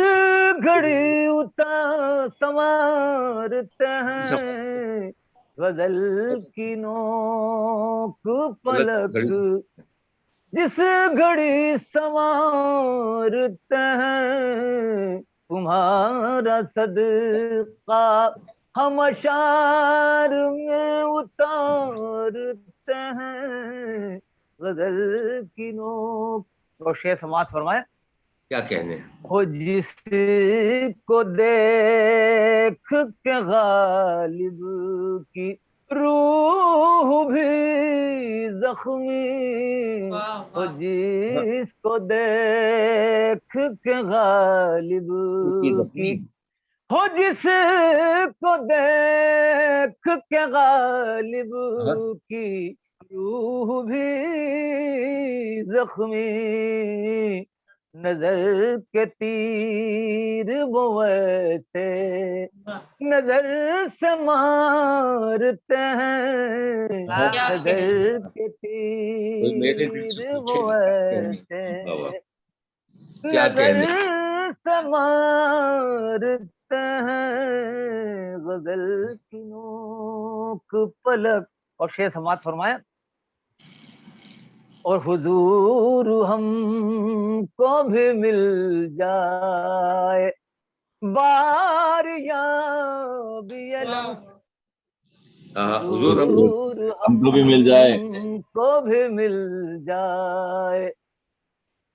घड़ी उतार संवारते हैं गजल की नोक पलक, जिस घड़ी संवारते हैं तुम्हारा सदका हम अशार में उतारते हैं गजल की नोक। तो शेर समाज फरमाए क्या कहने। हो जिसको देख के गालिब की रूह भी जख्मी, हो जिसको देख के गालिब की, हो जिसको देख के गालिब की रूह भी जख्मी, नजर के तीर वो वैसे नजर से मारते हैं, नजर के तीर वो वैसे नजर से मारते हैं गजल की नोक पलक। और शेर समाज फरमाया और हुजूर हमको भी मिल जाए बारियां भी हुजूर हमको भी मिल जाए, हमको भी मिल जाए,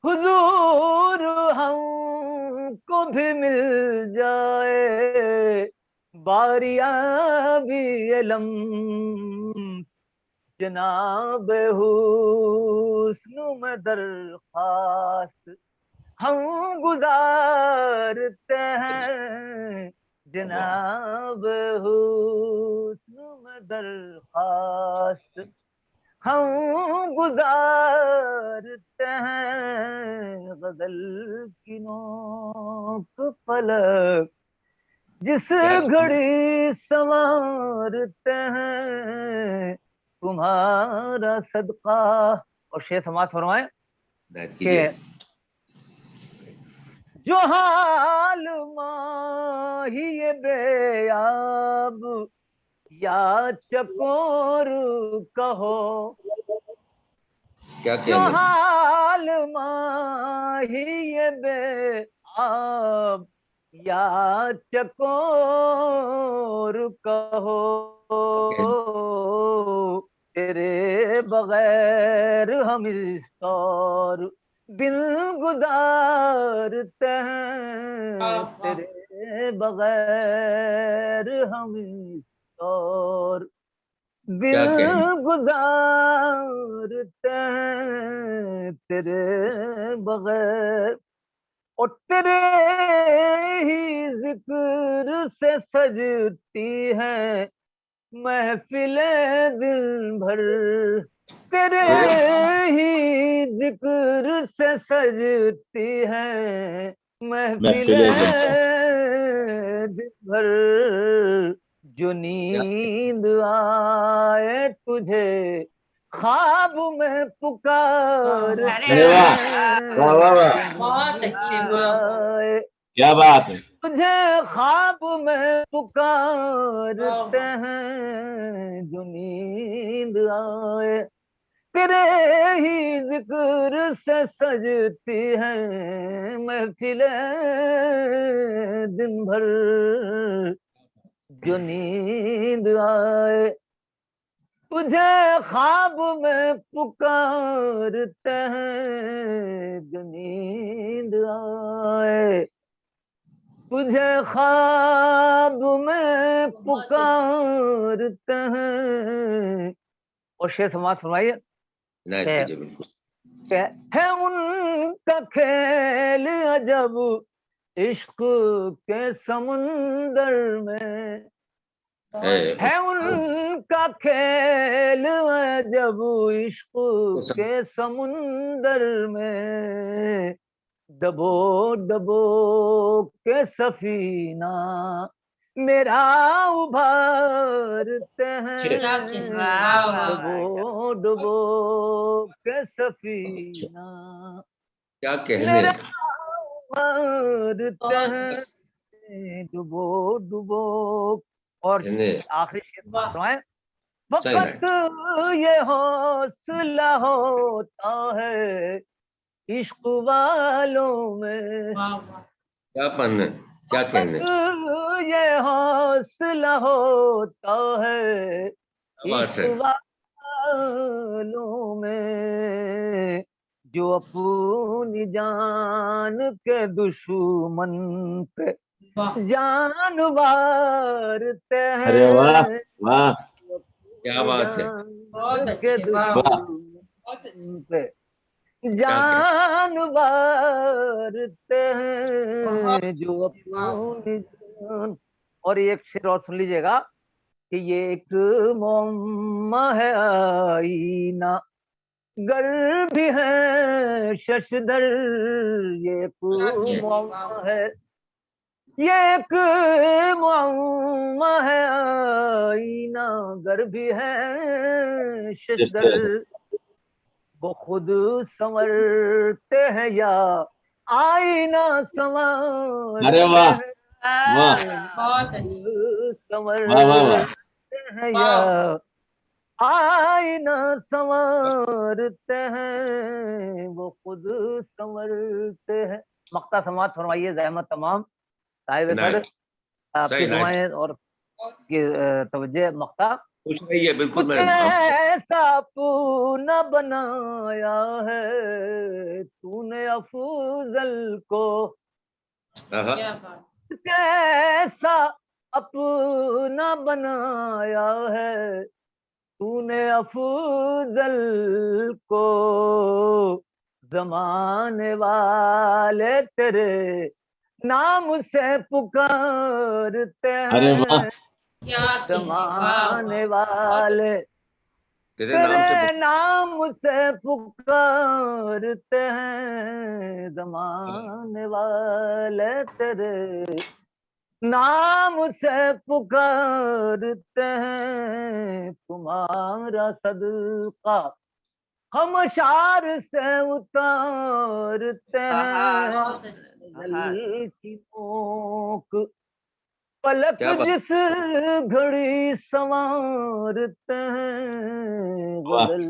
हुजूर हमको भी मिल जाए बारियां भी अलम, जनाब हुस्न में दरख्वास्त हम गुजारते हैं, जनाब हुस्न में दरख्वास्त हम गुजारते हैं गजल की नोक पलक, जिस घड़ी संवारते हैं तुम्हारा सदका। और शेर समाज फरमाए कि जो हाल माही बेयाब या चकोर कहो, क्या जो हाल माही बेयाब या चकोर कहो, तेरे बगैर हम इस तौर दिन गुजारते हैं, तेरे बगैर हम इस तौर दिन गुजारते हैं, तेरे बगैर। और तेरे ही जिक्र से सजती है महफिलें दिन भर, तेरे ही जिक्र से सजती है महफिलें दिन भर, जो नींद आए तुझे ख्वाब में पुकार, बहुत अच्छे, क्या बात है, तुझे ख्वाब में पुकारते हैं, जो नींद आए तेरे ही जिक्र से सजती है महफिलें दिन भर, जो नींद आए तुझे ख्वाब में पुकारते हैं, जो नींद आए तुझे ख्वाब में पुकारते हैं। और शेर समाज फरमाइए है उनका खेल अजब इश्क के समुंदर में, है उनका खेल अजब इश्क के समुंदर में, दबो दबो के सफीना मेरा उभारते हैं, डुबो डुबो के सफीना क्या कहने, मेरा मरते हैं डुबो डुबो। और आखिरी शेर फरमाएं, वक्त ये हौसला होता है इश्क वालों में। क्या पढ़ने, क्या कहने, ये हौसला होता है इश्क वालों में, जो अपनी जान के दुश्मन पे जान वारते हैं। अरे वाह वाह, क्या बात है, बहुत अच्छे, पे जान वारते हैं जो अपनी जान। और एक शेर और सुन लीजिएगा कि ये एक मुअम्मा है आईना गर भी है शशदर। ये एक मुअम्मा है, ये एक मुअम्मा है आईना गर भी है शशदर। वो खुद संवरते हैं या आईना संवरते अरे वाह हैं, बहुत संवरते हैं या आईना संवरते हैं, वो खुद संवरते हैं। मक्ता समात फरमाइए ज़हमत तमाम साहिब सर, आपकी दुआएं और तवज्जो। मक्ता कुछ नहीं है, बिल्कुल कुछ ऐसा अपना बनाया है तूने अफजल को, कुछ ऐसा अपना बनाया है तूने अफजल को, जमाने वाले तेरे नाम से पुकारते हैं। जमाने वाले तेरे नाम से पुकारते हैं, जमाने वाले तेरे नाम से पुकारते हैं। तुम्हारा सदका हम शार से उतारते हैं, गली की नोक पलक जिस घड़ी संवारते हैं, बदल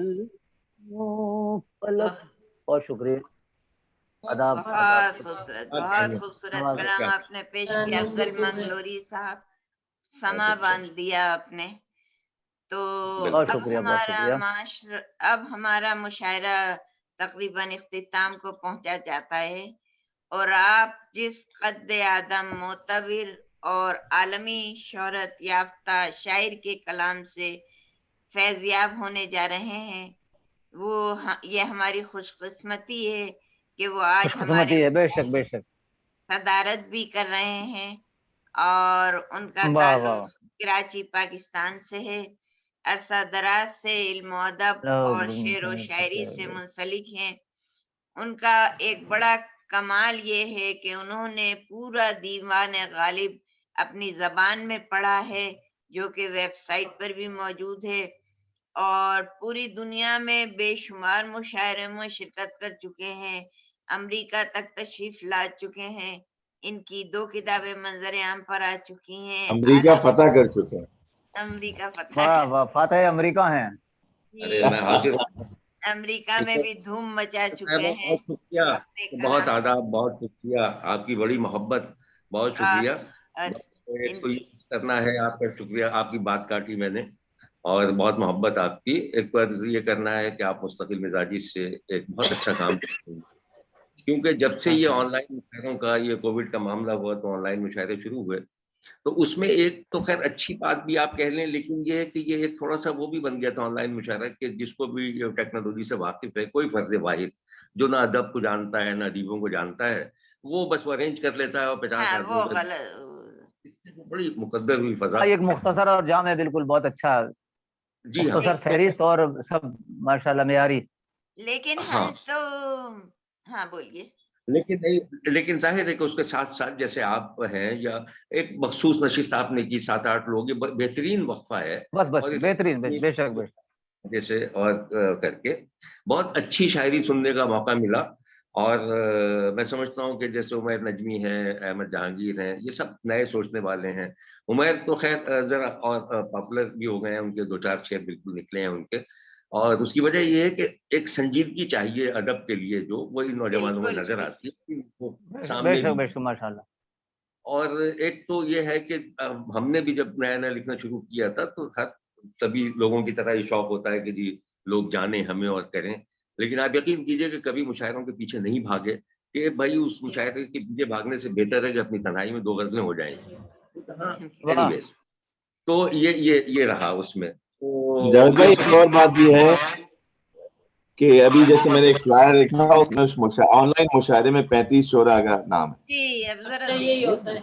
पलक। बहुत शुक्रिया, आदाब। बहुत खूबसूरत कलाम आपने पेश किया अफजल मंगलोरी साहब, समा बांध दिया आपने। तो अब हमारा मुशायरा तकरीबन इख्तिताम को पहुंचा जाता है, और आप जिस कद्दे आदम मोतबिर और आलमी शोहरत याफ्ता शायर के कलाम से फैज़याब होने जा रहे हैं, वो ये हमारी खुशकिस्मती है कि वो आज हमारे बेशक सदारत भी कर रहे हैं, और उनका ताल्लुक कराची पाकिस्तान से है। अरसा दराज से इल्म अदब और शेर व शायरी से मुंसलिक हैं। उनका एक बड़ा कमाल ये है कि उन्होंने पूरा दीवान गालिब अपनी जबान में पढ़ा है, जो कि वेबसाइट पर भी मौजूद है, और पूरी दुनिया में बेशुमार मुशायरे में शिरकत कर चुके हैं, अमेरिका तक तशरीफ ला चुके हैं। इनकी 2 किताबें मंजर आम पर आ चुकी हैं, अमेरिका फतह कर चुके हैं, अमेरिका फतह अमेरिका हैं। अरे मैं हाजिर, अमेरिका में भी धूम मचा चुके हैं। बहुत शुक्रिया, बहुत आदाब, बहुत शुक्रिया, आपकी बड़ी मोहब्बत, बहुत शुक्रिया। तो करना है आपका शुक्रिया, आपकी बात काटी मैंने, और बहुत मोहब्बत आपकी। एक बार ये करना है कि आप मुस्तकिल मिजाजी से एक बहुत अच्छा काम करते हैं, क्योंकि जब से ये ऑनलाइन मुशायरों का, ये कोविड का मामला हुआ तो ऑनलाइन मुशायरे शुरू हुए, तो उसमें एक तो खैर अच्छी बात भी आप कह लें, लेकिन ये है कि ये एक थोड़ा सा वो भी बन गया था ऑनलाइन मुशायरा कि जिसको भी टेक्नोलॉजी से वाकिफ है, कोई फर्ज वाहिद जो ना अदब को जानता है ना अदीबों को जानता है, वो बस वो अरेंज कर लेता है और 50 आदमी, इससे बड़ी मुकद्दर हुई फजा। एक मुख्तसर और जाम है, बिल्कुल बहुत अच्छा जी हाँ, मुख्तसर फहरिस्त और सब माशाल्लाह मेयारी। लेकिन हम तो हाँ बोलिए। लेकिन जाहिर है कि उसके साथ साथ जैसे आप हैं या एक मखसूस नशिस्त आपने की 7-8 लोग, ये बेहतरीन वक्फा है, बस बेहतरीन, बेशक जैसे और करके बहुत अच्छी शायरी सुनने का मौका मिला। और मैं समझता हूँ कि जैसे उमैर नजमी है, अहमद जहांगीर हैं, ये सब नए सोचने वाले हैं। उमैर तो खैर जरा और पॉपुलर भी हो गए हैं, उनके 2-4 शेर बिल्कुल निकले हैं उनके, और उसकी वजह ये है कि एक संजीदगी चाहिए अदब के लिए, जो वही नौजवानों में नजर आती है वो सामने भी। माशाल्लाह। और एक तो ये है कि हमने भी जब नया नया लिखना शुरू किया था तो हर सभी लोगों की तरह ये शौक होता है कि जी लोग जाने हमें और करें, लेकिन आप यकीन कीजिए कि कभी मुशायरों के पीछे नहीं भागे कि भाई उस मुशायरे के पीछे भागने से बेहतर है कि अपनी तन्हाई में 2 गज़लें हो जाएंगी। एनीवेज, तो ये रहा उसमें। तो जावेद भाई एक और बात भी है कि अभी जैसे मैंने एक फ्लायर देखा, उसमें उस ऑनलाइन मुशायरे में 35 शोरा का नाम है। यही होता है।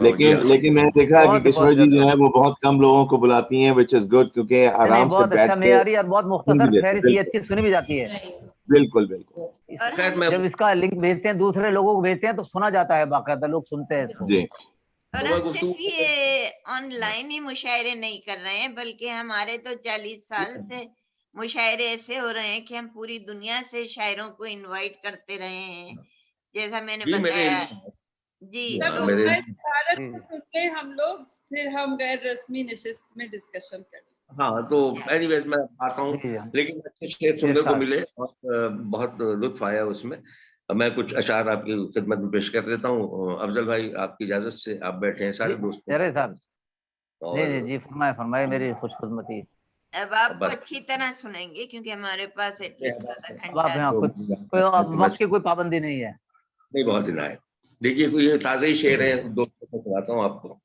लेकिन मैंने देखा कि किशोर जी जो है वो बहुत कम लोगों को बुलाती हैं, which is good, क्योंकि आराम से बैठ के मेयारी और बहुत मुख्तसर फहरिस्त ये अच्छी सुनी भी जाती है। बिल्कुल। जब इसका लिंक भेजते हैं दूसरे लोगों को भेजते हैं तो सुना जाता है, बाकायदा लोग सुनते हैं इसको। जी। और हम सिर्फ ये ऑनलाइन ही मुशायरे नहीं कर रहे हैं, बल्कि हमारे तो 40 साल से मुशायरे ऐसे हो रहे हैं कि हम पूरी दुनिया से शायरों को इनवाइट करते रहे हैं, जैसा मैंने बताया जी। तो सुन के हम लोग फिर हम गैर रस्मी नशिस्त में डिस्कशन करें। हाँ, तो एनीवेज मैं आता हूँ, लेकिन अच्छे शेर सुनने को मिले और बहुत लुत्फ आया उसमें। मैं कुछ अशार आपकी खिदमत में पेश कर देता हूँ। अफजल भाई, आपकी इजाजत से आप बैठे हैं सारे दोस्तों। अरे साहब जी फरमाए मेरी खुशखिस्मती। अब आपको अच्छी तरह सुनेंगे क्योंकि हमारे पास कोई पाबंदी नहीं है। नहीं, बहुत इनायत। देखिए ये ताज़ा ही शेर है, दोस्तों को सुनाता हूँ आपको।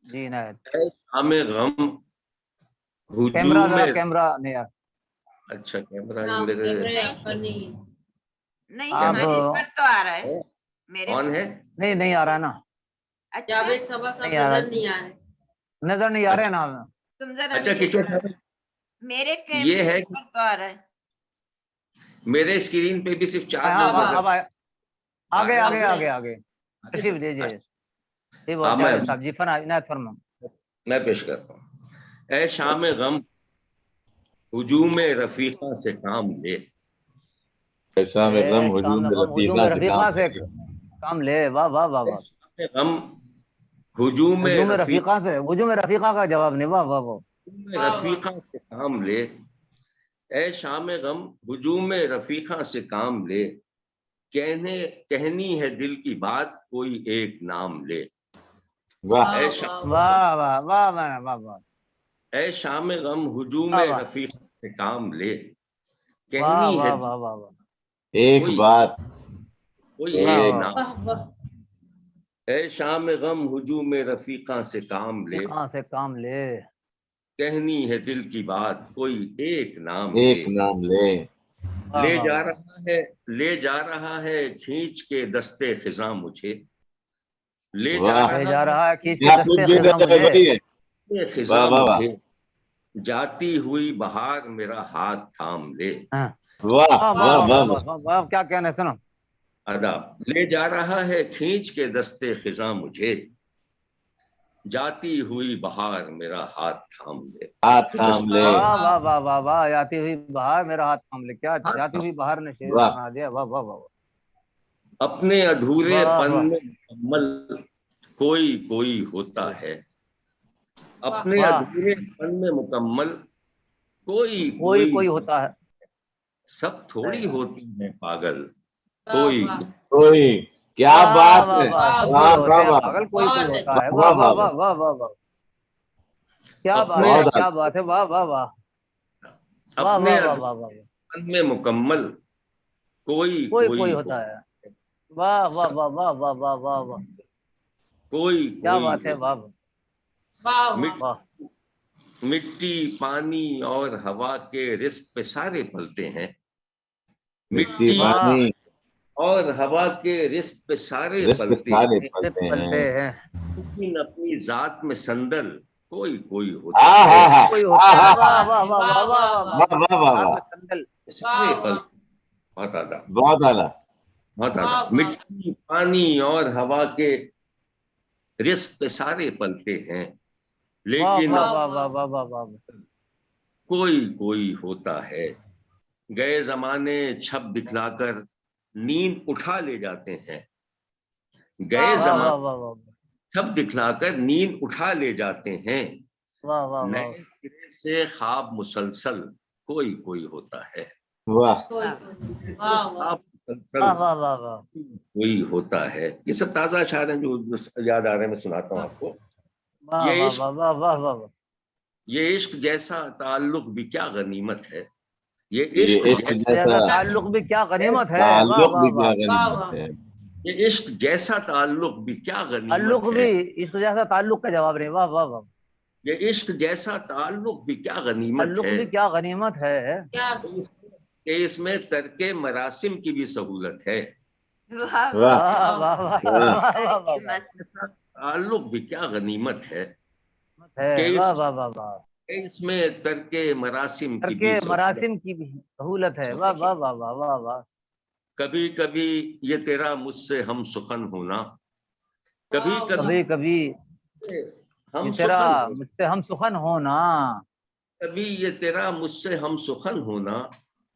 जी इनायत। शामे गम कैमरा नहीं यार। अच्छा, कैमरा मेरे नहीं हमारे पर तो आ रहा है। मेरे कौन है? नहीं आ रहा है ना। अच्छा, नजर नहीं आ रहे ना। तुम जरा अच्छा किशोर साहब, मेरे ये है पर तो आ रहा है। मेरे स्क्रीन पे भी सिर्फ 4 आगे मैं पेश करता हूँ। ऐ शाम गम हुजूम रफीका से काम ले। शाम गम हुजूम रफीका से काम ले। वाह वाह वाह वाह। गम हुजूम रफीका से, हुजूम रफीका का जवाब नहीं। वाह वाह वाह। रफीका से काम ले। ऐ शाम गम हुजूम रफीका से काम ले। कहनी है दिल की बात, कोई एक नाम ले। वाह वाह वाह वाह वाह वाह। ऐ शाम गम हुजूम रफीका से काम ले। कहनी है एक बात, कोई एक नाम। ऐ शाम गम हुजूम रफीका से काम ले। कहनी है दिल की बात, कोई एक नाम ले। ले जा रहा है खींच के दस्ते खिज़ां मुझे। ले जा रहा है खींच के दस्ते खिज़ां मुझे। जाती हुई बहार मेरा हाथ थाम ले। वाह वाह वाह वाह, क्या कहना, सुनो। अदब। ले जा रहा है खींच के दस्ते खिज़ां मुझे। जाती हुई बहार मेरा हाथ थाम ले। वाह वाह वाह वाह वाह। जाती हुई बहार मेरा हाथ थाम ले। क्या जाती हुई बहार ने शेर बना दिया। वाह वाह वाह। अपने अधूरे पन में मुकम्मल कोई होता है। अपने अधूरे पन में मुकम्मल कोई होता है। सब थोड़ी होती है पागल कोई। क्या बात है। पागल कोई होता है। वाह वाह वाह वाह वाह वाह। क्या बात है, क्या बात है। वाह वाह वाह। अपने पन में मुकम्मल कोई होता है। वाह वाह वाह वाह वाह वाह वाह वाह। क्या बात है। वाह वाह। मिट्टी, पानी और हवा के रिस्क पे सारे पलते हैं। मिट्टी, पानी और हवा के रिस्क पे सारे पलते हैं। लेकिन अपनी जात में संदल कोई होता है। बहुत आला। मिट्टी, पानी और हवा के रिस्क पे सारे पलते हैं, लेकिन कोई होता है। गए जमाने छप दिखलाकर नींद उठा ले जाते हैं। गए ज़माने छब दिखलाकर नींद उठा ले जाते हैं। नए सिरे से ख्वाब मुसलसल कोई कोई होता है। वाह कोई होता है। ये सब ताजा अशार हैं जो याद आ रहे हैं, मैं सुनाता हूँ आपको। ये इश्क जैसा ताल्लुक भी क्या गनीमत है। ये इश्क जैसा ताल्लुक भी क्या गनीमत है। ये इश्क जैसा ताल्लुक भी क्या गनीमत है। इश्क जैसा ताल्लुक का जवाब नहीं। वाह वाह वाह। ये इश्क जैसा ताल्लुक भी क्या गनीमत है। भी क्या गनीमत है कि इसमें तर्के मरासिम की भी सहूलत है। ताल्लुक भी क्या गनीमत है कि इसमें तर्के मरासिम की भी सहूलत है। वाह वाह वाह वाह वाह वाह। कभी कभी ये तेरा मुझसे हम सुखन होना, कभी कभी मुझसे हम सुखन होना, कभी ये तेरा मुझसे हम सुखन होना,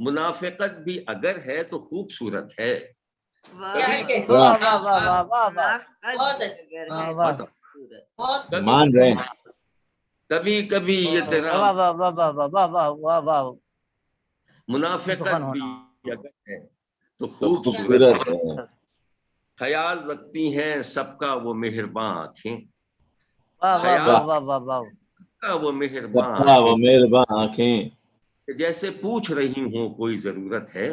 मुनाफिकत भी अगर है तो खूबसूरत है। मान रहे। कभी कभी ये तेरा मुनाफिकत भी अगर है तो खूबसूरत है। ख्याल रखती हैं सबका वो मेहरबान आँखें, वो मेहरबान आँखें जैसे पूछ रही हो कोई जरूरत है।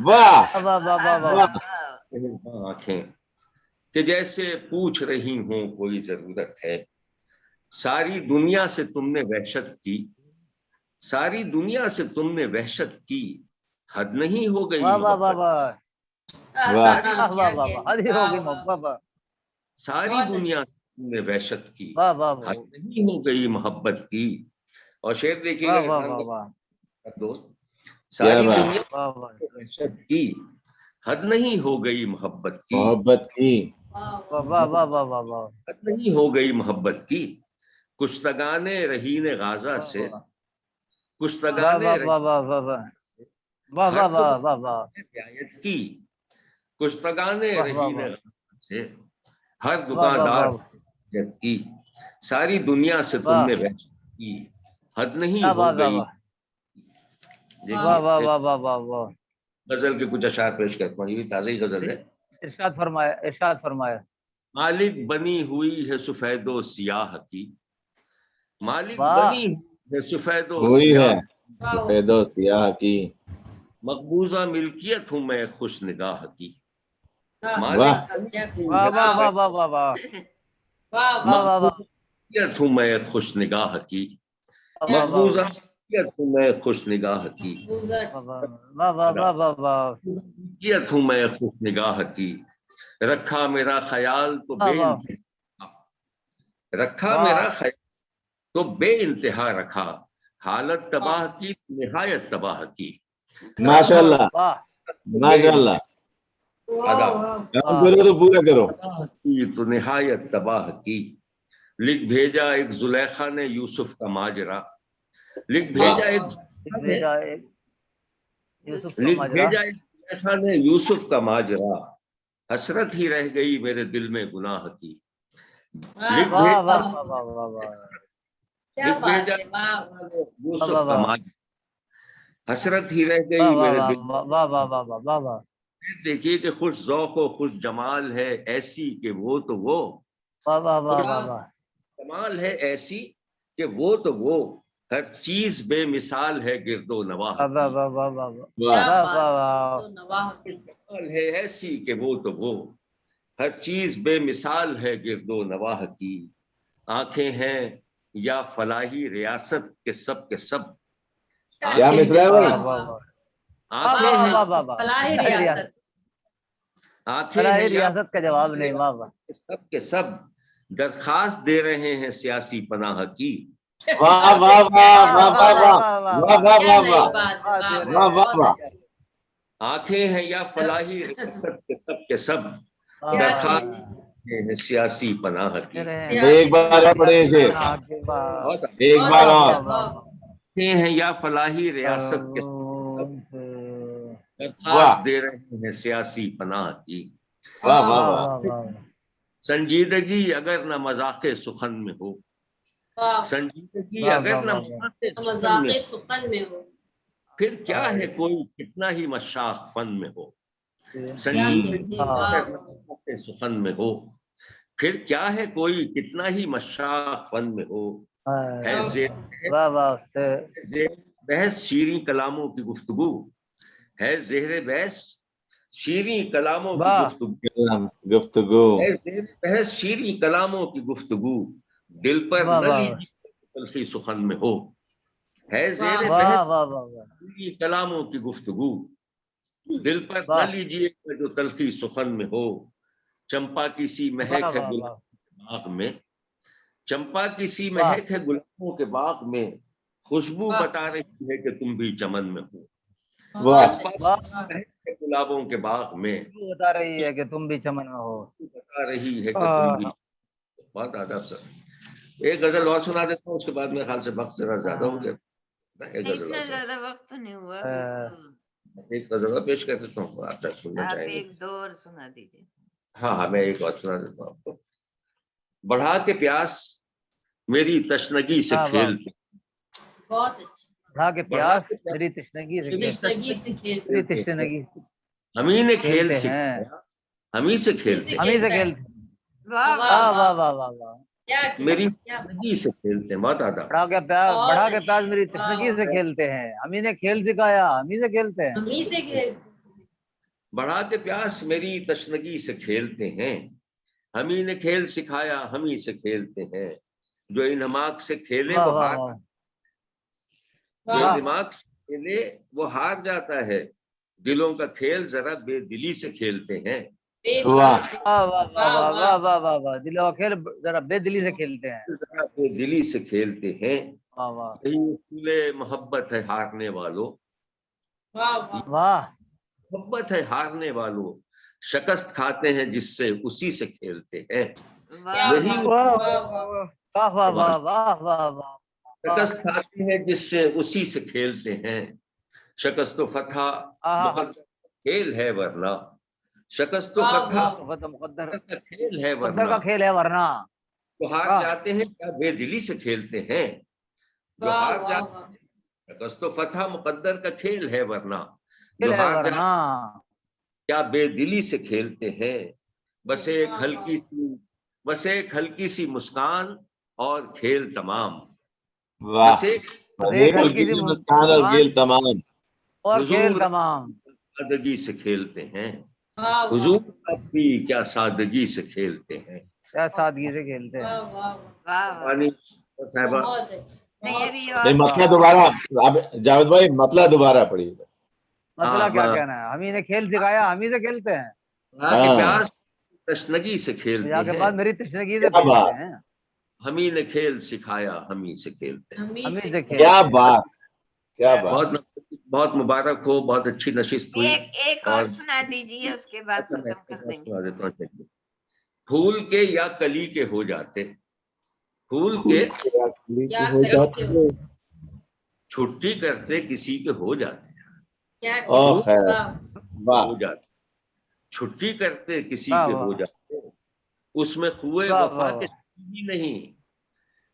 वाह मेहरबान आँखें कि जैसे पूछ रही हो कोई जरूरत है। सारी दुनिया से तुमने वहशत की, सारी दुनिया से तुमने वहशत की, हद नहीं हो गई मोहब्बत। सारी दुनिया से तुमने वहशत की, हद नहीं हो गई मोहब्बत की। और शेर देखिएगा दोस्त, सारी दुनिया वहशत की, हद नहीं हो गई मोहब्बत की। हद नहीं हो गई मोहब्बत की। कुश्तगाने रहीने गाजा से, कुश्तगाने रियायत की, कुश्तगाने रहीने गाजा से हर दुकानदार की। सारी दुनिया से तुमने वहशत की, हद नहीं हो गई। गजल के कुछ अशार पेश करता हूँ, ये भी ताज़ा ही गजल है। इरशाद फरमाया। मालिक बनी हुई है सफेदो सियाह की, मालिक बनी है सफेदो सियाह की, मकबूजा मिल्कियत हूँ मैं खुश निगाह की। मिल्कियत हूँ मैं खुश निगाह की, मकबूजा मिल्कियत हूँ मैं खुश निगाह की। मिल्कियत हूँ मैं खुश निगाह की। रखा मेरा ख्याल तो बेइंतहा, रखा मेरा ख्याल तो बेइंतहा रखा, हालत तबाह की निहायत तबाह की। माशाल्लाह माशाल्लाह। करो तो पूरा करो। तो निहायत तबाह की। लिख भेजा एक जुलेखा ने यूसुफ का माजरा, लिख भेजा एक जुलेखा ने यूसुफ का माजरा, हसरत ही रह गई मेरे दिल में गुनाह की। लिख भेजा यूसुफ का माजरा, हसरत ही रह गई मेरे दिल में। देखिए कि खुश ज़ौक़ खुश जमाल है ऐसी कि वो तो वो, जमाल है ऐसी कि वो तो वो, हर चीज बेमिसाल है गिरदो नवाह। जमाल है ऐसी कि वो तो वो, हर चीज बेमिसाल है गिरदो नवाह की। आंखें हैं या फलाही रियासत के सब क्या मिसरा है भाई? आंखें हैं आंखें रियासत का जवाब नहीं। सब के सब दरखास्त दे रहे हैं सियासी पनाह की। वाह वाह वाह वाह वाह वाह वाह वाह वाह वाह। आंखें हैं या फलाही रियासत के सब दरखास्त दे रहे हैं सियासी पनाह की। एक बार पढ़े इसे, एक बार और। आंखें हैं या फलाही रियासत के दरख्वास्त दे रहे हैं सियासी पनाह की। वाह वाह वाह। संजीदगी अगर न मजाक सुखन में हो, संजीदगी अगर न मजाक सुखन में हो, फिर क्या है कोई कितना ही मशाक फन में हो। संजीदगी अगर न मजाक सुखन में हो, फिर क्या है कोई कितना ही मशाक फन में हो। है बहस शीरीं कलामों की गुफ्तगू, है ज़ेहरे बहस शीरीं कलामों की गुफ्तगू, है ज़ेहरे बहस शीरीं कलामों की गुफ्तगू, दिल पर न लीजिए तल्खी सुखन में हो। है ज़ेहरे बहस शीरीं कलामों की गुफ्तगू, दिल पर न लीजिए जो तल्खी सुखन में हो। चंपा की सी महक है गुलाबों के बाग में, चंपा की सी महक है गुलाबों के बाग में, खुशबू बता रही है कि तुम भी चमन में हो। चंपा की महक है गुलाबों के बाग में, बता रही है कि तुम भी चमन में हो, बता रही है कि तुम भी। बहुत आदाब सर। एक गजल और सुना देता हूँ, उसके बाद मेरे ख्याल से वक्त जरा ज्यादा हो गया। एक गजल इतना ज्यादा वक्त नहीं हुआ। एक गजल और पेश कर देता हूँ, आप तक सुनना चाहेंगे? एक दो और सुना दीजिए। हाँ, मैं एक और सुना देता हूँ आपको। बढ़ा के प्यास मेरी तशनगी से खेलते, बहुत अच्छा, बढ़ा के प्यास मेरी तशनगी से खेलते, हमी ने खेल सिखाया, हमी से खेलते, वाह वाह वाह वाह वाह, मेरी तशनगी से खेलते हैं। बहुत आदा। बढ़ा के प्यास मेरी तशनगी से खेलते हैं, हमी ने खेल सिखाया, हमी से खेलते हैं। बढ़ा के प्यास मेरी तशनगी से खेलते हैं, हमी ने खेल सिखाया, हमी से खेलते हैं। जो इन दिमाग से खेले वो हार, जो दिमाग से खेले वो हार जाता है। दिलों का खेल जरा बेदिली से खेलते हैं। वाह वाह वाह वाह वाह वाह वाह, दिलों का खेल जरा बेदिली से खेलते हैं, जरा बेदिली से खेलते हैं। वाह वाह, यही उसूले मोहब्बत है हारने वालों, वाह मोहब्बत है हारने वालों, शिकस्त खाते हैं जिससे उसी से खेलते हैं। यही वाह वाह वाह वाह वाह वाह, शिकस्त खाते हैं जिससे उसी से खेलते हैं। शिकस्त फतह मुकद्दर खेल है वरना, शिकस्त फतह मुकद्दर का खेल है वरना, तो हार जाते हैं क्या बेदिली से खेलते हैं। जो हार जाते हैं, शिकस्त फतह मुकद्दर का खेल है वरना, जो हार जाते हैं क्या बेदिली से खेलते हैं। बस एक हल्की सी मुस्कान और खेल तमाम, बस एक हल्की सी मुस्कान और खेल तमाम, हुजूर सादगी से खेलते हैं। हुजूर आप भी क्या सादगी से खेलते हैं, क्या सादगी से खेलते हैं। नहीं मतलब दोबारा, अब जावेद भाई मतलब दोबारा पढ़िए। मतलब क्या कहना है, हमी ने खेल सिखाया, हमी से खेलते हैं। प्यास तशनगी से खेलते हैं, के बाद मेरी तशनगी से खेलते हैं। हमी ने खेल सिखाया, हमी से खेलते हैं। क्या बात, क्या बात। बहुत मुबारक हो, बहुत अच्छी नशिस्त हुई। एक और सुना दीजिए, उसके बाद खत्म कर देंगे। फूल के या कली के हो जाते, फूल के हो जाते, छुट्टी करते किसी के हो जाते, हो जाते, छुट्टी करते किसी के हो जाते। उसमें खुए वफा के ही नहीं,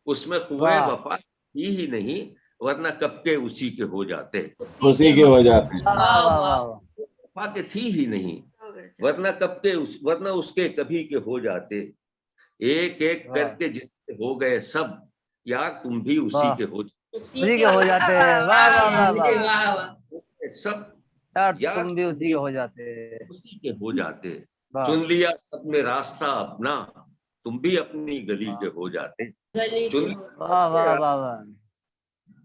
उसमें खुए वफा ही नहीं, वरना कब के उसी के हो जाते, उसी के हो जाते, वफा के थी ही नहीं, वरना कब के वरना उसके कभी के हो जाते। एक एक करके जिससे हो गए सब, यार तुम भी उसी के हो जाते, सब यार तुम भी उसी के हो जाते, उसी के हो जाते। चुन लिया सबने रास्ता अपना, तुम भी अपनी गली के हो जाते,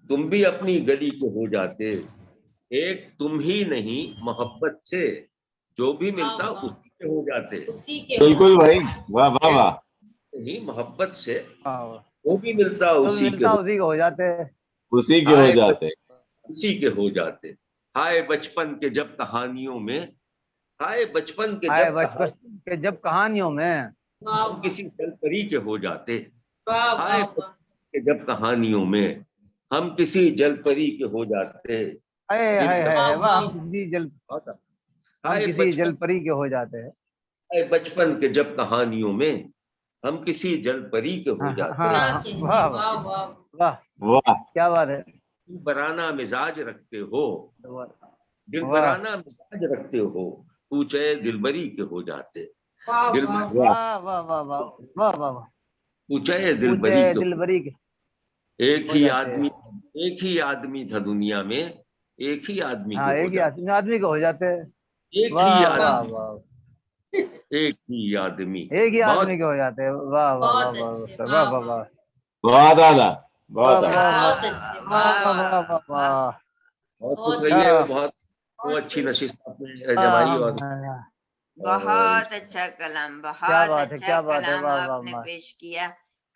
तुम भी अपनी गली के हो जाते। एक तुम ही नहीं मोहब्बत से जो भी मिलता उसी के हो जाते, बिल्कुल भाई, वाह वाह वाह। नहीं मोहब्बत से वो भी मिलता उसी के हो जाते, उसी के हो जाते, उसी के हो जाते। हाय बचपन के जब कहानियों में, हाय बचपन के जब कहानियों में हम किसी जलपरी के हो जाते, हाय के जब कहानियों में हम किसी जलपरी के हो जाते। हम किसी जल परी के हो जाते हैं। बचपन के जब कहानियों में हम किसी जल परी के हो जाते हैं। वाह वाह वाह, क्या बात है। दिलबराना मिजाज रखते हो, दिलबराना मिजाज रखते हो, पूछे दिलबरी के हो जाते। पूछे दिलबरी के। एक ही आदमी था दुनिया में, एक ही आदमी के हो जाते। आदमी के हो जाते। एक ही आदमी, एक ही आदमी के हो जाते हैं। वाह वाह वाह वाह वाह वाह, बहुत दादा, बहुत बहुत अच्छी नशिस्त आपने जमाई। और बहुत अच्छा कलाम, बहुत अच्छा कलाम आपने पेश किया।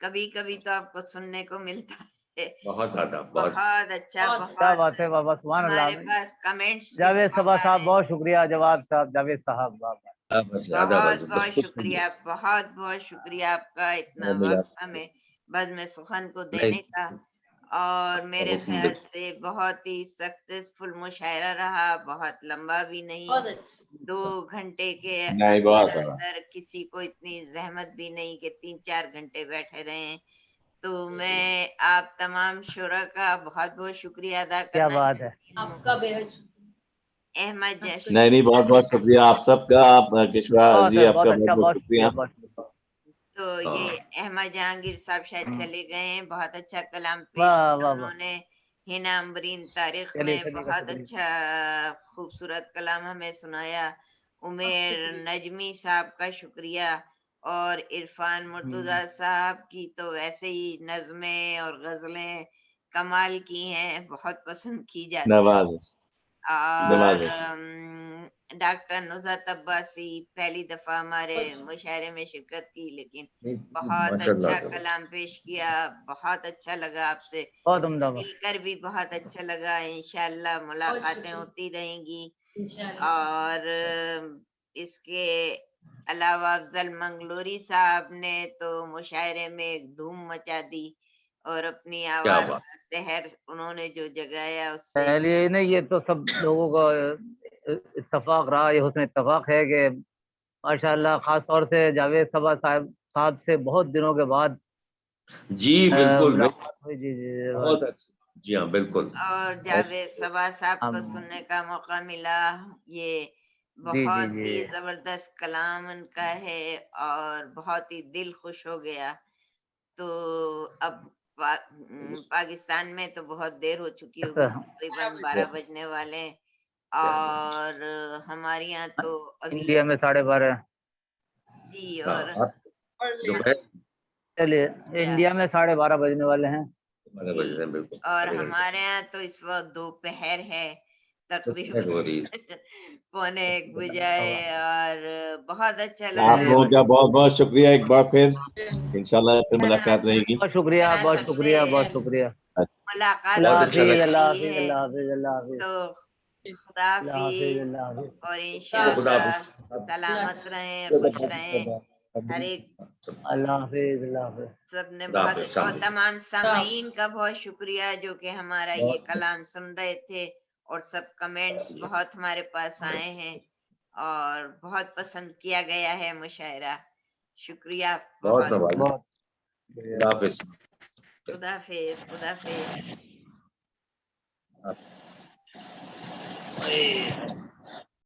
कभी कभी तो आपको सुनने को मिलता है। बहुत अच्छा, क्या बात है बाबा, सुभान अल्लाह। हमारे पास कमेंट्स जावेद सबा साहब, बहुत शुक्रिया। जवाब साहब, जावेद साहब, बहुत शुक्रिया, बहुत शुक्रिया आपका इतना वक्त हमें बज़्म सुखन को देने का। और मेरे ख्याल से बहुत ही सक्सेसफुल मुशायरा रहा, बहुत लंबा भी नहीं, 2 घंटे के अंदर किसी को इतनी जहमत भी नहीं कि 3-4 घंटे बैठे रहे। तो मैं आप तमाम शुरा का बहुत बहुत शुक्रिया अदा करना चाहती हूँ। आपका बेहद अहमद जैसे नहीं, बहुत बहुत शुक्रिया आप सबका। आप किशोर जी, आपका बहुत बहुत शुक्रिया। तो ये अहमद जहांगीर साहब शायद चले गए हैं। बहुत अच्छा कलाम पेश किया उन्होंने। हिना अम्बरीन तारीख में बहुत अच्छा खूबसूरत कलाम हमें सुनाया। उमेर नजमी साहब का शुक्रिया। और इरफान मुर्तजा साहब की तो वैसे ही नज़में और गजलें कमाल की हैं, बहुत पसंद की जाती हैं। और डॉक्टर नुज़ात अब्बासी पहली दफा हमारे मुशायरे में शिरकत की, लेकिन बहुत अच्छा कलाम पेश किया। बहुत अच्छा लगा आपसे मिलकर भी, बहुत अच्छा लगा। इंशाल्लाह मुलाकातें होती रहेंगी। और इसके अलावा अफजल मंगलोरी साहब ने तो मुशायरे में एक धूम मचा दी और अपनी आवाज का सहर उन्होंने जो जगाया उससे नहीं, ये तो सब लोगों का इत्तेफाक रहा, ये हुस्न इत्तेफाक है कि माशाअल्लाह खास तौर से जावेद सबा साहब से बहुत दिनों के बाद जी बिल्कुल बहुत जी हाँ बिल्कुल। और जावेद सबा साहब को सुनने का मौका मिला। ये बहुत ही जबरदस्त कलाम उनका है और बहुत ही दिल खुश हो गया। तो अब पाकिस्तान में तो बहुत देर हो चुकी होगी, तकरीबन 12 बजने वाले। और हमारे यहाँ तो अभी इंडिया में 12:30 जी। और चलिए, इंडिया में 12:30 बजने वाले हैं। और हमारे यहाँ तो इस वक्त दोपहर है, तकरीबन 1:45 बजाए। और बहुत अच्छा लगा। आप लोगों का बहुत बहुत शुक्रिया एक बार फिर। इंशाल्लाह फिर मुलाकात रहेगी। बहुत शुक्रिया, बहुत शुक्रिया, बहुत शुक्रिया। मुलाकात तो खुदा हाफिज। और इंशाल्लाह सलामत रहें, खुश रहें हर एक। अल्लाह हाफिज। सबने बहुत, और तमाम सामीन का बहुत शुक्रिया जो कि हमारा ये कलाम सुन रहे थे। और सब कमेंट्स बहुत हमारे पास आए हैं और बहुत पसंद किया गया है मुशायरा। शुक्रिया बहुत। खुदा हाफिज।